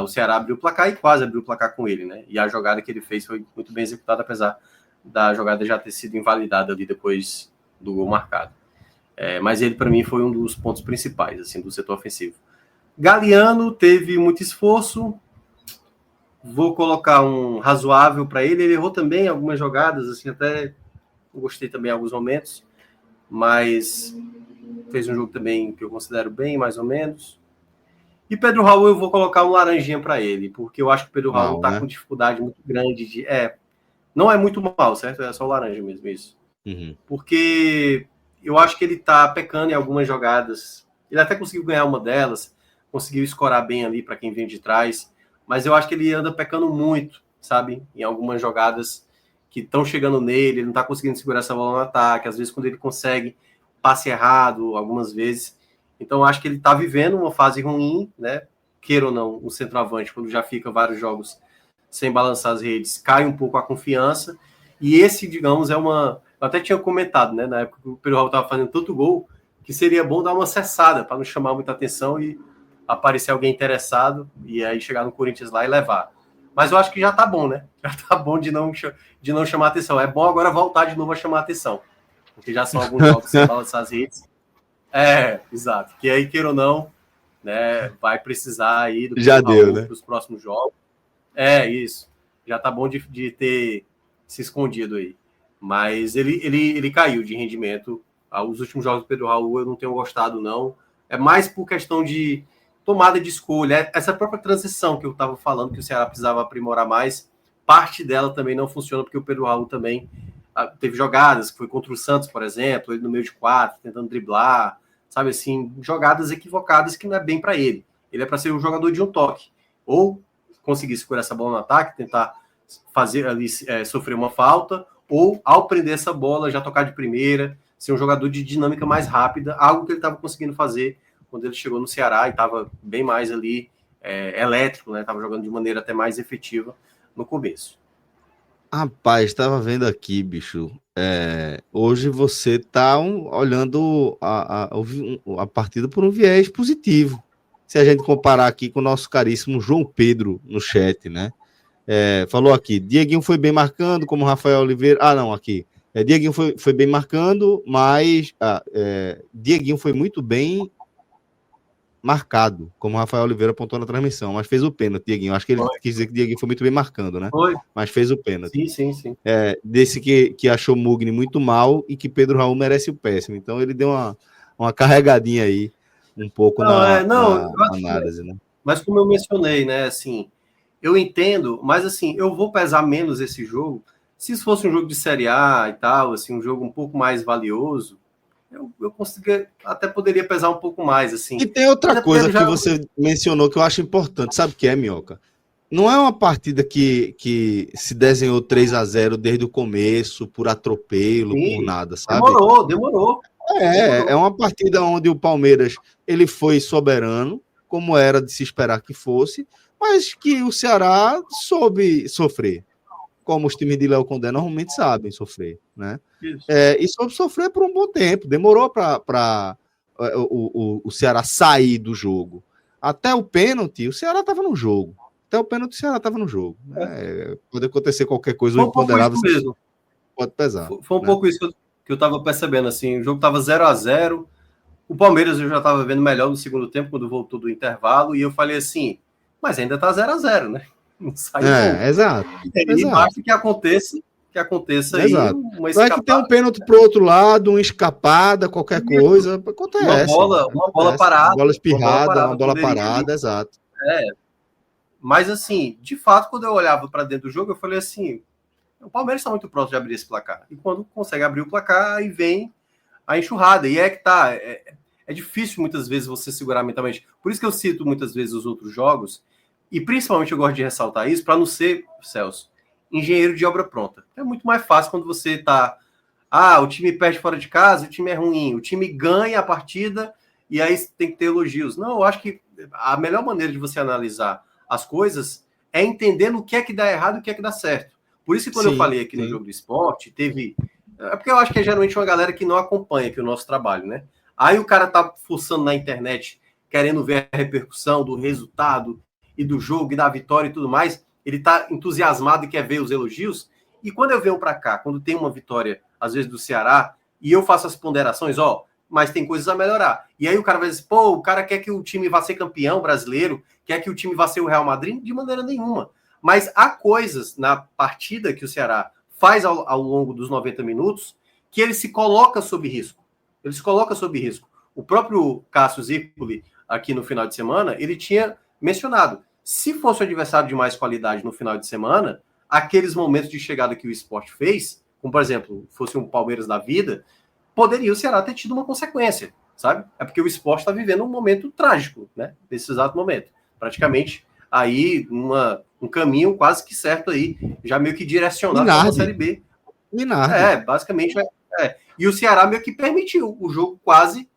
o Ceará abrir o placar e quase abriu o placar com ele, né? E a jogada que ele fez foi muito bem executada, apesar da jogada já ter sido invalidada ali depois do gol marcado. Mas ele, para mim, foi um dos pontos principais, assim, do setor ofensivo. Galeano teve muito esforço, vou colocar um razoável para ele. Ele errou também algumas jogadas, assim, até gostei também em alguns momentos, mas fez um jogo também que eu considero bem, mais ou menos. E Pedro Raul, eu vou colocar um laranjinha para ele, porque eu acho que o Pedro Raul tá com dificuldade muito grande de... não é muito mal, certo? É só o laranja mesmo, isso. Uhum. Porque eu acho que ele tá pecando em algumas jogadas. Ele até conseguiu ganhar uma delas, conseguiu escorar bem ali para quem vem de trás, mas eu acho que ele anda pecando muito, sabe? Em algumas jogadas que estão chegando nele, ele não tá conseguindo segurar essa bola no ataque, às vezes quando ele consegue, passe errado, algumas vezes. Então eu acho que ele tá vivendo uma fase ruim, né? Queira ou não, um centroavante, quando já fica vários jogos sem balançar as redes, cai um pouco a confiança, e esse, digamos, é uma... Eu até tinha comentado, né, na época que o Pedro Raul estava fazendo tanto gol, que seria bom dar uma cessada, para não chamar muita atenção e aparecer alguém interessado, e aí chegar no Corinthians lá e levar. Mas eu acho que já tá bom, né? Já tá bom de não chamar atenção. É bom agora voltar de novo a chamar atenção, porque já são alguns jogos sem balançar as redes. Exato. Que aí, queira ou não, né, vai precisar aí do já Pedro Raul, né? para os próximos jogos. Isso. Já tá bom de ter se escondido aí. Mas ele caiu de rendimento. Os últimos jogos do Pedro Raul eu não tenho gostado, não. É mais por questão de tomada de escolha. Essa própria transição que eu estava falando, que o Ceará precisava aprimorar mais, parte dela também não funciona, porque o Pedro Raul também teve jogadas, que foi contra o Santos, por exemplo, ele no meio de 4, tentando driblar, sabe assim, jogadas equivocadas que não é bem para ele. Ele é para ser um jogador de um toque. Ou conseguir segurar essa bola no ataque, tentar fazer ali, sofrer uma falta, ou ao prender essa bola, já tocar de primeira, ser um jogador de dinâmica mais rápida, algo que ele estava conseguindo fazer quando ele chegou no Ceará e estava bem mais ali elétrico, né? Estava jogando de maneira até mais efetiva no começo. Rapaz, estava vendo aqui, bicho. Hoje você tá olhando a partida por um viés positivo. Se a gente comparar aqui com o nosso caríssimo João Pedro no chat, né? Falou aqui, Dieguinho foi bem marcando, como Rafael Oliveira. Aqui. Dieguinho foi bem marcando, mas Dieguinho foi muito bem marcado, como Rafael Oliveira apontou na transmissão, mas fez o pênalti, Dieguinho. Acho que ele quis dizer que Dieguinho foi muito bem marcando, né? Foi. Mas fez o pênalti. Sim. Desse que achou Mugni muito mal e que Pedro Raul merece o péssimo. Então ele deu uma carregadinha aí, um pouco na análise, né? Mas como eu mencionei, né, assim, eu entendo, mas assim, eu vou pesar menos esse jogo. Se isso fosse um jogo de Série A e tal, assim, um jogo um pouco mais valioso, eu até poderia pesar um pouco mais, assim. E tem outra coisa que você mencionou que eu acho importante, sabe o que é, Minhoca? Não é uma partida que se desenhou 3-0 desde o começo, por atropelo, por nada, sabe? Demorou. É uma partida onde o Palmeiras ele foi soberano, como era de se esperar que fosse, mas que o Ceará soube sofrer, como os times de Léo Condé normalmente sabem sofrer, né? E soube sofrer por um bom tempo, demorou para o Ceará sair do jogo. Até o pênalti, o Ceará estava no jogo. Pode acontecer qualquer coisa, o imponderável mesmo. Pode pesar. Foi um pouco isso que eu estava percebendo, assim, o jogo estava 0-0, o Palmeiras eu já estava vendo melhor no segundo tempo, quando voltou do intervalo, e eu falei assim, mas ainda está 0-0, né? Não sai exato. E basta que aconteça aí uma escapada. Vai que tem um pênalti pro outro lado, uma escapada, qualquer coisa, acontece. Uma bola parada. Uma bola espirrada, uma bola parada, exato. Mas assim, de fato, quando eu olhava para dentro do jogo, eu falei assim, o Palmeiras está muito próximo de abrir esse placar. E quando consegue abrir o placar, aí vem a enxurrada. E que tá, é difícil muitas vezes você segurar mentalmente. Por isso que eu cito muitas vezes os outros jogos, e principalmente eu gosto de ressaltar isso, para não ser, Celso, engenheiro de obra pronta. É muito mais fácil quando você está o time perde fora de casa, o time é ruim, o time ganha a partida e aí tem que ter elogios. Não, eu acho que a melhor maneira de você analisar as coisas é entender o que é que dá errado e o que é que dá certo. Por isso que quando eu falei aqui no Jogo do Esporte, teve... É porque eu acho que é geralmente uma galera que não acompanha aqui o nosso trabalho, né? Aí o cara tá fuçando na internet, querendo ver a repercussão do resultado e do jogo e da vitória e tudo mais. Ele tá entusiasmado e quer ver os elogios. E quando eu venho para cá, quando tem uma vitória, às vezes do Ceará, e eu faço as ponderações, mas tem coisas a melhorar. E aí o cara vai dizer, o cara quer que o time vá ser campeão brasileiro, quer que o time vá ser o Real Madrid? De maneira nenhuma. Mas há coisas na partida que o Ceará faz ao longo dos 90 minutos que ele se coloca sob risco. Ele se coloca sob risco. O próprio Cássio Zirpoli, aqui no final de semana, ele tinha mencionado, se fosse o adversário de mais qualidade no final de semana, aqueles momentos de chegada que o Sport fez, como, por exemplo, fosse um Palmeiras da vida, poderia o Ceará ter tido uma consequência, sabe? É porque o Sport está vivendo um momento trágico, né? Nesse exato momento. Praticamente, aí, um caminho quase que certo aí, já meio que direcionado para a Série B. Minardi. Basicamente, E o Ceará meio que permitiu o jogo quase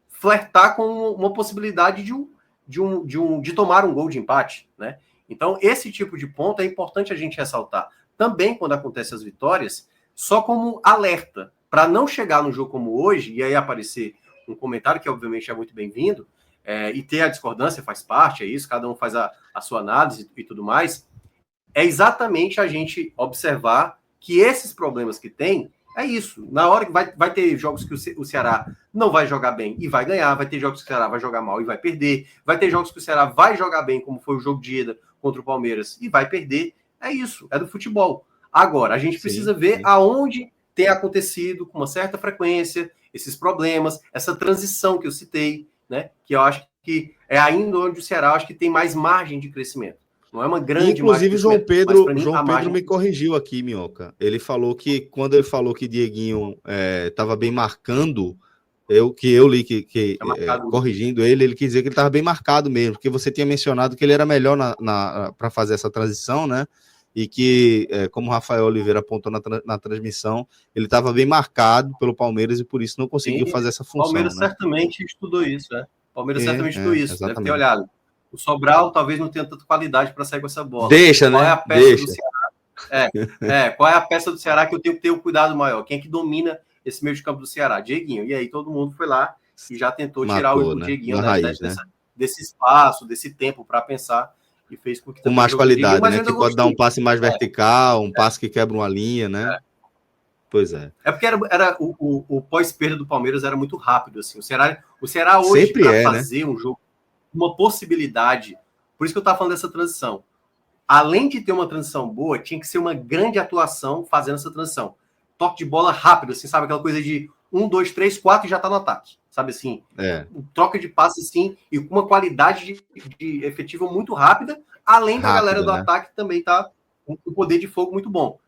flertar com uma possibilidade de tomar um gol de empate, né? Então, esse tipo de ponto é importante a gente ressaltar. Também, quando acontecem as vitórias, só como alerta, para não chegar num jogo como hoje, e aí aparecer um comentário que, obviamente, é muito bem-vindo, e ter a discordância faz parte, é isso, cada um faz a sua análise e tudo mais, é exatamente a gente observar que esses problemas que tem, é isso. Na hora que vai ter jogos que o Ceará não vai jogar bem e vai ganhar, vai ter jogos que o Ceará vai jogar mal e vai perder, vai ter jogos que o Ceará vai jogar bem, como foi o jogo de ida contra o Palmeiras, e vai perder. É isso, é do futebol. Agora, a gente precisa ver aonde tem acontecido com uma certa frequência esses problemas, essa transição que eu citei, né? Que eu acho que é ainda onde o Ceará acho que tem mais margem de crescimento. Não é uma grande margem de crescimento. Inclusive, João Pedro me de... corrigiu aqui, Minhoca. Ele falou que quando ele falou que Dieguinho estava bem marcando, eu li corrigindo ele quis dizer que ele estava bem marcado mesmo, porque você tinha mencionado que ele era melhor para fazer essa transição, né? E que, como o Rafael Oliveira apontou na transmissão, ele estava bem marcado pelo Palmeiras e por isso não conseguiu fazer essa função. O Palmeiras certamente estudou isso, né? O Palmeiras certamente estudou isso, exatamente. Deve ter olhado. O Sobral talvez não tenha tanta qualidade para sair com essa bola. Qual é a peça do Ceará? Qual é a peça do Ceará que eu tenho que ter um cuidado maior? Quem é que domina esse meio de campo do Ceará? Dieguinho. E aí todo mundo foi lá e já tentou tirar o Dieguinho desse espaço, desse tempo para pensar e fez com que... Com mais qualidade, né? Que pode dar um passe mais vertical, um passe que quebra uma linha, né? Pois é. É porque era o pós-perda do Palmeiras era muito rápido, assim. O Ceará hoje, para fazer um jogo, uma possibilidade, por isso que eu estava falando dessa transição. Além de ter uma transição boa, tinha que ser uma grande atuação fazendo essa transição. Toque de bola rápido, assim, sabe? Aquela coisa de 1, 2, 3, 4 e já tá no ataque, sabe assim? Troca de passe, assim, e com uma qualidade de efetiva muito rápida, além da galera do ataque também tá com um poder de fogo muito bom.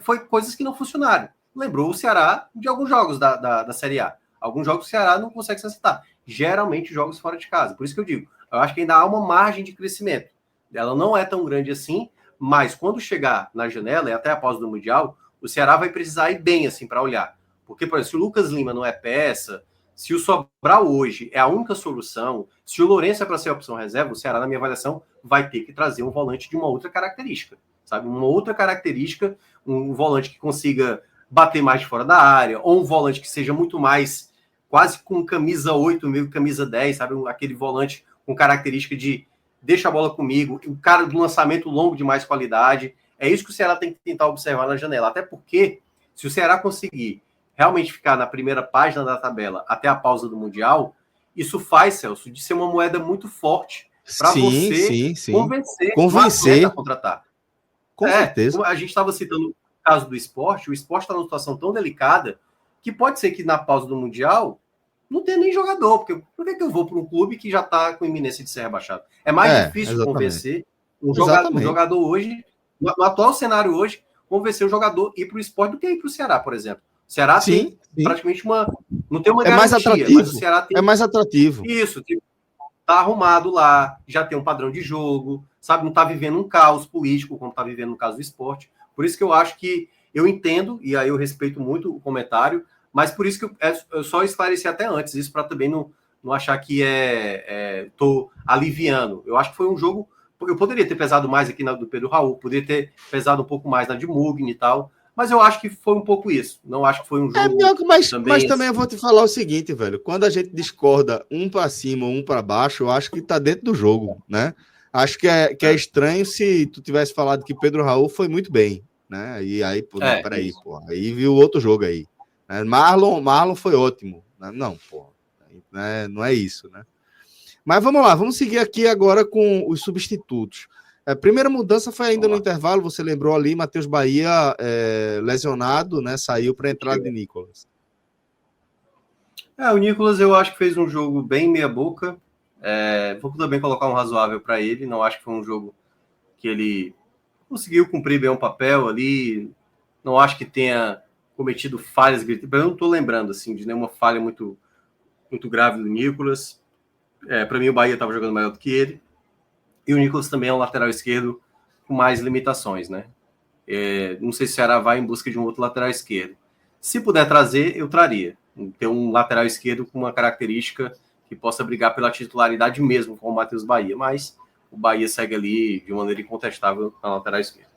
Foi coisas que não funcionaram. Lembrou o Ceará de alguns jogos da Série A. Alguns jogos o Ceará não consegue se acertar. Geralmente jogos fora de casa. Por isso que eu digo, eu acho que ainda há uma margem de crescimento. Ela não é tão grande assim, mas quando chegar na janela, e até a pausa do Mundial, o Ceará vai precisar ir bem assim para olhar. Porque, por exemplo, se o Lucas Lima não é peça, se o Sobral hoje é a única solução, se o Lourenço é para ser a opção reserva, o Ceará, na minha avaliação, vai ter que trazer um volante de uma outra característica. Sabe? Uma outra característica, um volante que consiga bater mais de fora da área, ou um volante que seja muito mais, quase com camisa 8, meio camisa 10, sabe? Aquele volante com característica de deixa a bola comigo, o cara do lançamento longo de mais qualidade. É isso que o Ceará tem que tentar observar na janela. Até porque, se o Ceará conseguir realmente ficar na primeira página da tabela até a pausa do Mundial, isso faz, Celso, de ser uma moeda muito forte para você convencer a contratar. Com certeza. A gente estava citando o caso do esporte, o esporte está numa situação tão delicada que pode ser que na pausa do Mundial não tenha nem jogador, porque por que eu vou para um clube que já está com iminência de ser rebaixado? É mais difícil convencer um jogador hoje, no atual cenário hoje, convencer o jogador ir para o esporte do que ir para o Ceará, por exemplo. O Ceará tem praticamente não tem uma garantia, mais atrativo, mas o Ceará tem... É mais atrativo. Isso, tá arrumado lá, já tem um padrão de jogo, sabe? Não tá vivendo um caos político, como tá vivendo no caso do esporte. Por isso que eu acho que Eu entendo, e aí eu respeito muito o comentário, mas por isso que eu só esclareci até antes, isso para também não achar que tô aliviando. Eu acho que foi um jogo... Eu poderia ter pesado mais aqui na do Pedro Raul, poderia ter pesado um pouco mais na de Mugni e tal, mas eu acho que foi um pouco isso. Não acho que foi um jogo mas também eu vou te falar o seguinte, velho. Quando a gente discorda um para cima ou um para baixo, eu acho que tá dentro do jogo, né? Acho que é estranho se tu tivesse falado que Pedro Raul foi muito bem, né? E aí, pô, não, peraí, pô. Aí viu outro jogo aí. Né? Marlon foi ótimo. Né? Não, pô. Né? Não é isso, né? Mas vamos lá, vamos seguir aqui agora com os substitutos. A primeira mudança foi ainda no intervalo, você lembrou ali, Matheus Bahia lesionado, né? Saiu para a entrada de Nicolas. O Nicolas eu acho que fez um jogo bem meia-boca. Vou também colocar um razoável para ele. Não acho que foi um jogo que ele conseguiu cumprir bem o papel ali. Não acho que tenha cometido falhas. Eu não estou lembrando assim, de nenhuma falha muito, muito grave do Nicolas. Para mim, o Bahia estava jogando melhor do que ele. E o Nicolas também é um lateral esquerdo com mais limitações, né? Não sei se o Ceará vai em busca de um outro lateral esquerdo. Se puder trazer, eu traria. Ter um lateral esquerdo com uma característica que possa brigar pela titularidade mesmo com o Matheus Bahia. Mas o Bahia segue ali de maneira incontestável na lateral esquerda.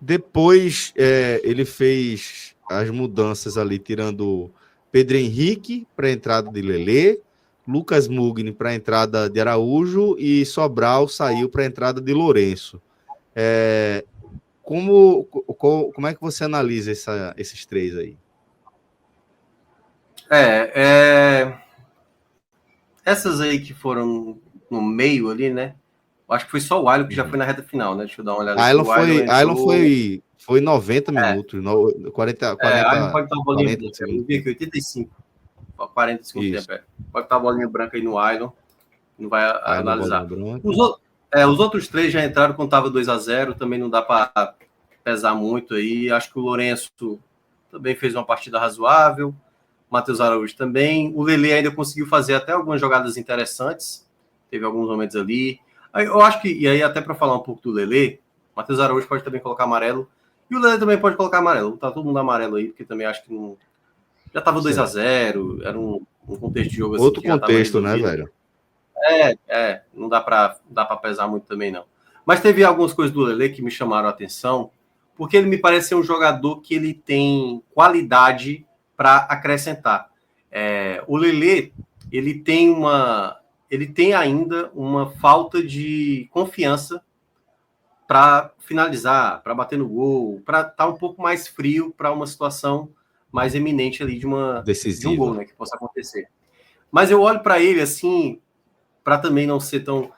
Depois ele fez as mudanças ali, tirando Pedro Henrique para a entrada de Lelê, Lucas Mugni para a entrada de Araújo e Sobral saiu para a entrada de Lourenço. Como é que você analisa esses três aí? Essas aí que foram no meio ali, né? Acho que foi só o Ailon que já foi na reta final, né? Deixa eu dar uma olhada. Ailon foi 90 minutos, 40 Ailon pode estar uma bolinha 40 branca. Eu vi aqui, 85, 45 tempo. Pode estar uma bolinha branca aí no Ailon. Não vai analisar. Os outros três já entraram quando estava 2-0. Também não dá para pesar muito aí. Acho que o Lourenço também fez uma partida razoável. Matheus Araújo também. O Lelê ainda conseguiu fazer até algumas jogadas interessantes. Teve alguns momentos ali. Eu acho que, e aí até para falar um pouco do Lelê, Matheus Araújo pode também colocar amarelo. E o Lelê também pode colocar amarelo. Tá todo mundo amarelo aí, porque também acho que não... Já estava 2-0, era um contexto de jogo assim. Outro contexto, né, velho? Não dá para pesar muito também, não. Mas teve algumas coisas do Lelê que me chamaram a atenção, porque ele me parece ser um jogador que ele tem qualidade para acrescentar. O Lelê, ele tem ainda uma falta de confiança para finalizar, para bater no gol, para estar um pouco mais frio para uma situação mais eminente ali de um gol, né, que possa acontecer. Mas eu olho para ele assim, para também não ser tão...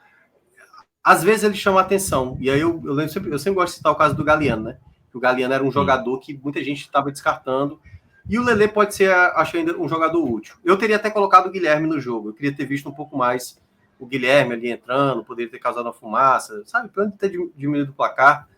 Às vezes ele chama atenção, e aí eu sempre gosto de citar o caso do Galeano, né? O Galeano era um jogador que muita gente estava descartando, e o Lelê pode ser, acho ainda, um jogador útil. Eu teria até colocado o Guilherme no jogo, eu queria ter visto um pouco mais o Guilherme ali entrando, poderia ter causado uma fumaça, sabe? Para ter diminuído o placar,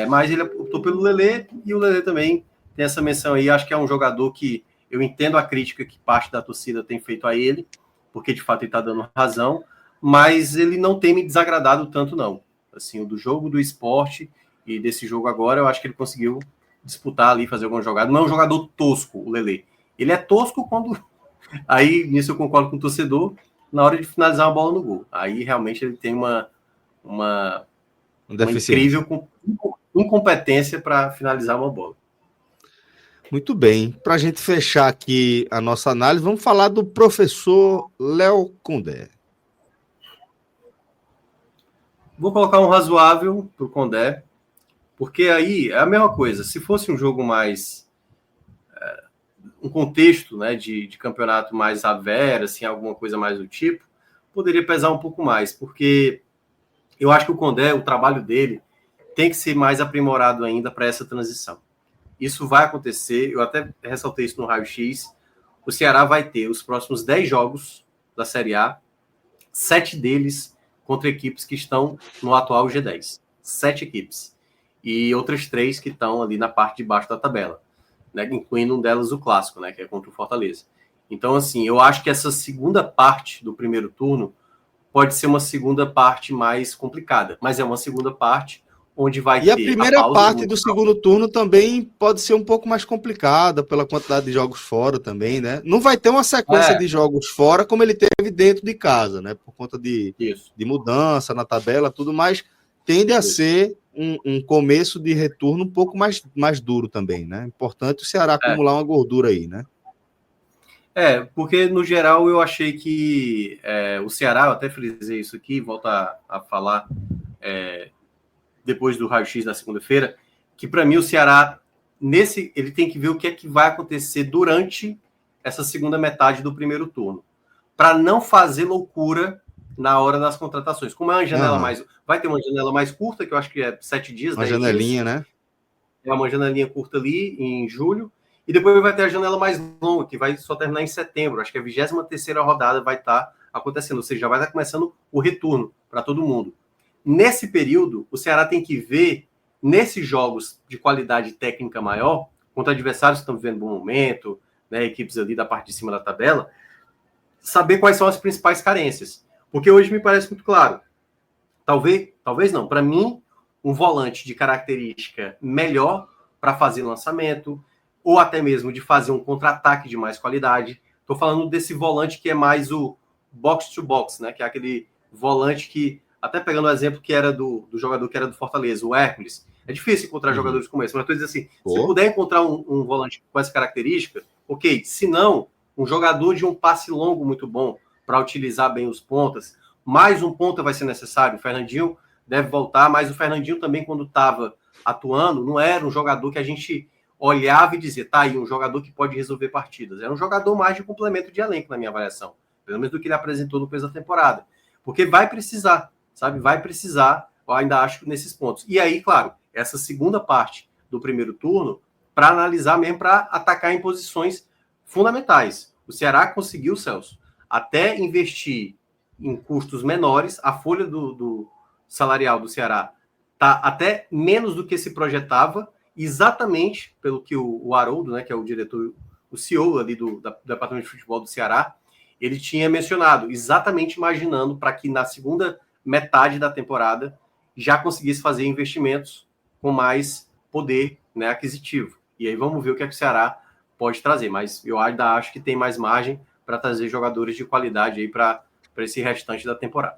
mas ele optou pelo Lelê, e o Lelê também tem essa menção aí. Acho que é um jogador que eu entendo a crítica que parte da torcida tem feito a ele, porque de fato ele está dando razão, mas ele não tem me desagradado tanto, não. Assim, o do jogo do esporte e desse jogo agora, eu acho que ele conseguiu disputar ali, fazer alguma jogada. Não é um jogador tosco, o Lelê. Ele é tosco quando... Aí, nisso eu concordo com o torcedor, na hora de finalizar uma bola no gol. Aí, realmente, ele tem uma incrível incompetência para finalizar uma bola. Muito bem. Para a gente fechar aqui a nossa análise, vamos falar do professor Léo Condé. Vou colocar um razoável para o Condé, porque aí é a mesma coisa. Se fosse um jogo mais... um contexto, né, de campeonato mais severo, assim, alguma coisa mais do tipo, poderia pesar um pouco mais, porque eu acho que o Condé, o trabalho dele, tem que ser mais aprimorado ainda para essa transição. Isso vai acontecer, eu até ressaltei isso no raio-x. O Ceará vai ter os próximos 10 jogos da Série A, 7 deles contra equipes que estão no atual G10. 7 equipes. E outras 3 que estão ali na parte de baixo da tabela, né, incluindo um delas o clássico, né, que é contra o Fortaleza. Então, assim, eu acho que essa segunda parte do primeiro turno pode ser uma segunda parte mais complicada, mas é uma segunda parte onde vai E ter a primeira pausa parte do segundo turno também pode ser um pouco mais complicada pela quantidade de jogos fora também, né? Não vai ter uma sequência de jogos fora como ele teve dentro de casa, né? Por conta de mudança na tabela, tudo mais, tende a ser um começo de retorno um pouco mais duro também, né? Importante o Ceará acumular uma gordura aí, né? Porque no geral eu achei que o Ceará, eu até frisei isso aqui, volto a falar depois do raio-x da segunda-feira, que para mim o Ceará, ele tem que ver o que é que vai acontecer durante essa segunda metade do primeiro turno, para não fazer loucura na hora das contratações. Como é uma janela vai ter uma janela mais curta, que eu acho que é 7 dias, uma 10 janelinha, dias. Né? É uma janelinha curta ali, em julho, e depois vai ter a janela mais longa, que vai só terminar em setembro. Acho que a 23ª rodada vai estar acontecendo, ou seja, já vai estar começando o retorno para todo mundo. Nesse período, o Ceará tem que ver, nesses jogos de qualidade técnica maior, contra adversários que estão vivendo um bom momento, né, equipes ali da parte de cima da tabela, saber quais são as principais carências. Porque hoje me parece muito claro. Talvez não. Para mim, um volante de característica melhor para fazer lançamento, ou até mesmo de fazer um contra-ataque de mais qualidade. Estou falando desse volante que é mais o box-to-box, né, que é aquele volante que, até pegando o exemplo que era do jogador que era do Fortaleza, o Hércules, é difícil encontrar jogadores como esse, mas eu estou dizendo assim, se puder encontrar um volante com essa característica, ok. Se não, um jogador de um passe longo muito bom para utilizar bem os pontas, mais um ponta vai ser necessário. O Fernandinho deve voltar, mas o Fernandinho também, quando estava atuando, não era um jogador que a gente olhava e dizia, tá aí, um jogador que pode resolver partidas. Era um jogador mais de complemento de elenco, na minha avaliação, pelo menos do que ele apresentou no começo da temporada. Porque vai precisar, sabe? Vai precisar, eu ainda acho, nesses pontos. E aí, claro, essa segunda parte do primeiro turno, para analisar mesmo, para atacar em posições fundamentais. O Ceará conseguiu, Celso, até investir em custos menores. A folha do salarial do Ceará está até menos do que se projetava, exatamente pelo que o Haroldo, né, que é o diretor, o CEO ali do Departamento de Futebol do Ceará, ele tinha mencionado, exatamente imaginando para que na segunda metade da temporada já conseguisse fazer investimentos com mais poder, né, aquisitivo. E aí vamos ver o que o Ceará pode trazer, mas eu ainda acho que tem mais margem para trazer jogadores de qualidade aí para esse restante da temporada.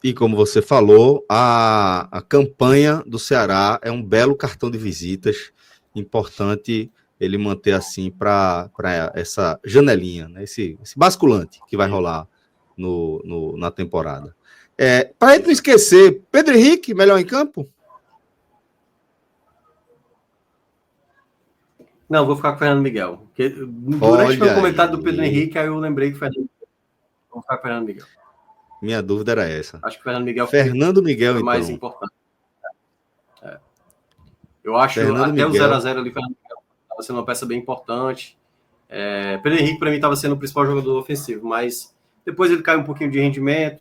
E como você falou, a campanha do Ceará é um belo cartão de visitas, importante ele manter assim para essa janelinha, né? esse basculante que vai rolar na temporada. Para a gente não esquecer, Pedro Henrique, melhor em campo? Não, vou ficar com o Fernando Miguel. Porque durante o meu comentário do Pedro Henrique, aí eu lembrei que o Fernando Miguel. Vou ficar com o Fernando Miguel. Minha dúvida era essa. Acho que o Fernando Miguel foi mais então. importante. Eu acho Fernando até Miguel. O 0x0 ali, Fernando Miguel estava sendo uma peça bem importante. Pedro Henrique, para mim, estava sendo o principal jogador ofensivo, mas depois ele caiu um pouquinho de rendimento.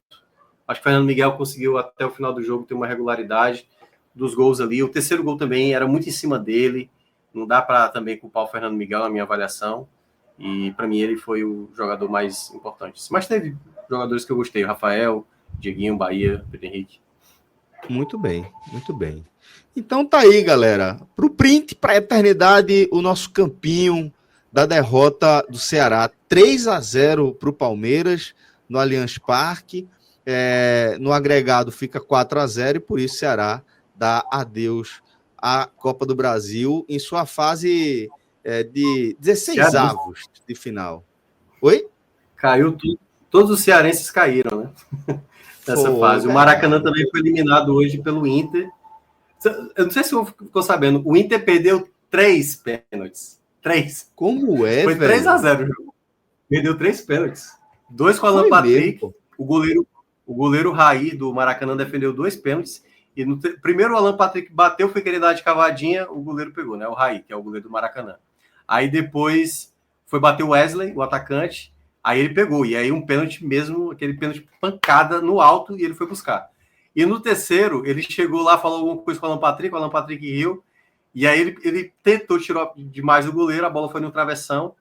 Acho que o Fernando Miguel conseguiu, até o final do jogo, ter uma regularidade dos gols ali. O terceiro gol também era muito em cima dele. Não dá para também culpar o Fernando Miguel na minha avaliação. E para mim ele foi o jogador mais importante. Mas teve jogadores que eu gostei. Rafael, Dieguinho, Bahia, Pedro Henrique. Muito bem, muito bem. Então tá aí, galera. Pro print, pra eternidade, o nosso campinho da derrota do Ceará. 3-0 pro Palmeiras no Allianz Parque. No agregado fica 4-0 e por isso o Ceará dá adeus à Copa do Brasil em sua fase de 16 avos de final. Oi? Caiu tudo. Todos os cearenses caíram, né? Nessa fase. O Maracanã também foi eliminado hoje pelo Inter. Eu não sei se você ficou sabendo. O Inter perdeu 3 pênaltis. 3. Como é, foi velho? Foi 3-0 o jogo. Perdeu 3 pênaltis. 2 com o Alan Patrick. Mesmo, o goleiro Raí do Maracanã defendeu 2 pênaltis. E primeiro o Alan Patrick bateu, foi querer dar de cavadinha, o goleiro pegou, né? O Raí, que é o goleiro do Maracanã. Aí depois foi bater o Wesley, o atacante. Aí ele pegou. E aí um pênalti mesmo, aquele pênalti pancada no alto, e ele foi buscar. E no terceiro, ele chegou lá, falou alguma coisa com o Alan Patrick riu. E aí ele tentou tirar demais o goleiro, a bola foi no travessão.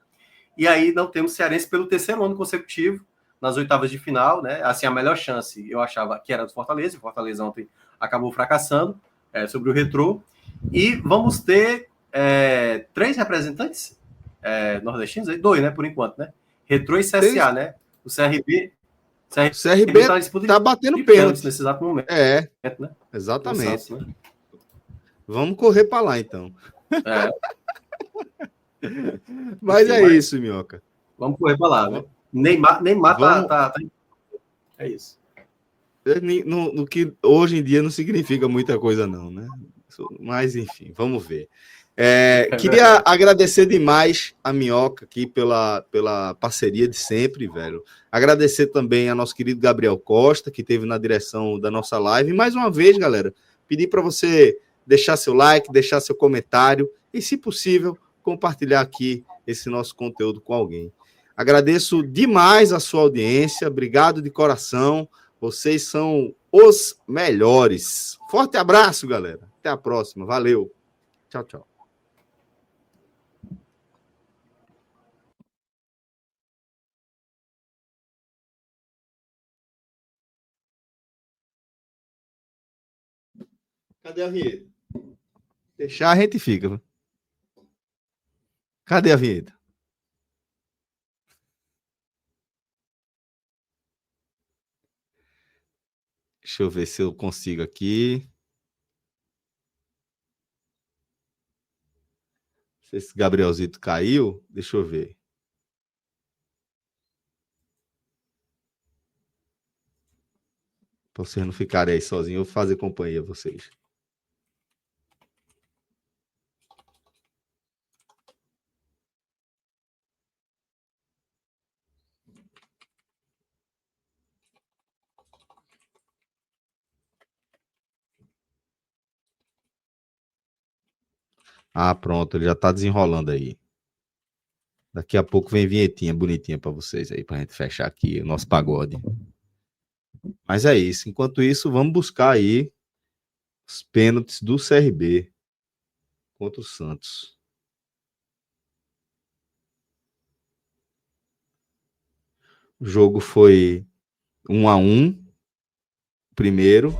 E aí não temos cearense pelo terceiro ano consecutivo, nas oitavas de final, né? Assim, a melhor chance, eu achava que era do Fortaleza. O Fortaleza ontem acabou fracassando, sobre o Retrô. E vamos ter 3 representantes nordestinos, 2, né, por enquanto, né? Retrô e CSA, né? O CRB está na disputa tá batendo pênalti nesse exato momento. Né? Exatamente. Santos, né? Vamos correr para lá, então. Mas enfim, isso, Minhoca. Vamos correr para lá, né? Neymar tá... É isso. No que hoje em dia não significa muita coisa, não, né? Mas, enfim, vamos ver. Queria agradecer demais a Minhoca aqui pela parceria de sempre, velho. Agradecer também a nosso querido Gabriel Costa, que esteve na direção da nossa live. E mais uma vez, galera, pedir para você deixar seu like, deixar seu comentário e, se possível, compartilhar aqui esse nosso conteúdo com alguém. Agradeço demais a sua audiência. Obrigado de coração. Vocês são os melhores. Forte abraço, galera. Até a próxima. Valeu. Tchau, tchau. Cadê a vinheta? Deixar a gente fica. Cadê a vinheta? Deixa eu ver se eu consigo aqui. Se esse Gabrielzito caiu, deixa eu ver. Pra vocês não ficarem aí sozinhos, eu vou fazer companhia a vocês. Ah, pronto, ele já tá desenrolando aí. Daqui a pouco vem vinhetinha bonitinha para vocês aí, pra gente fechar aqui o nosso pagode. Mas é isso. Enquanto isso, vamos buscar aí os pênaltis do CRB contra o Santos. O jogo foi 1-1, primeiro.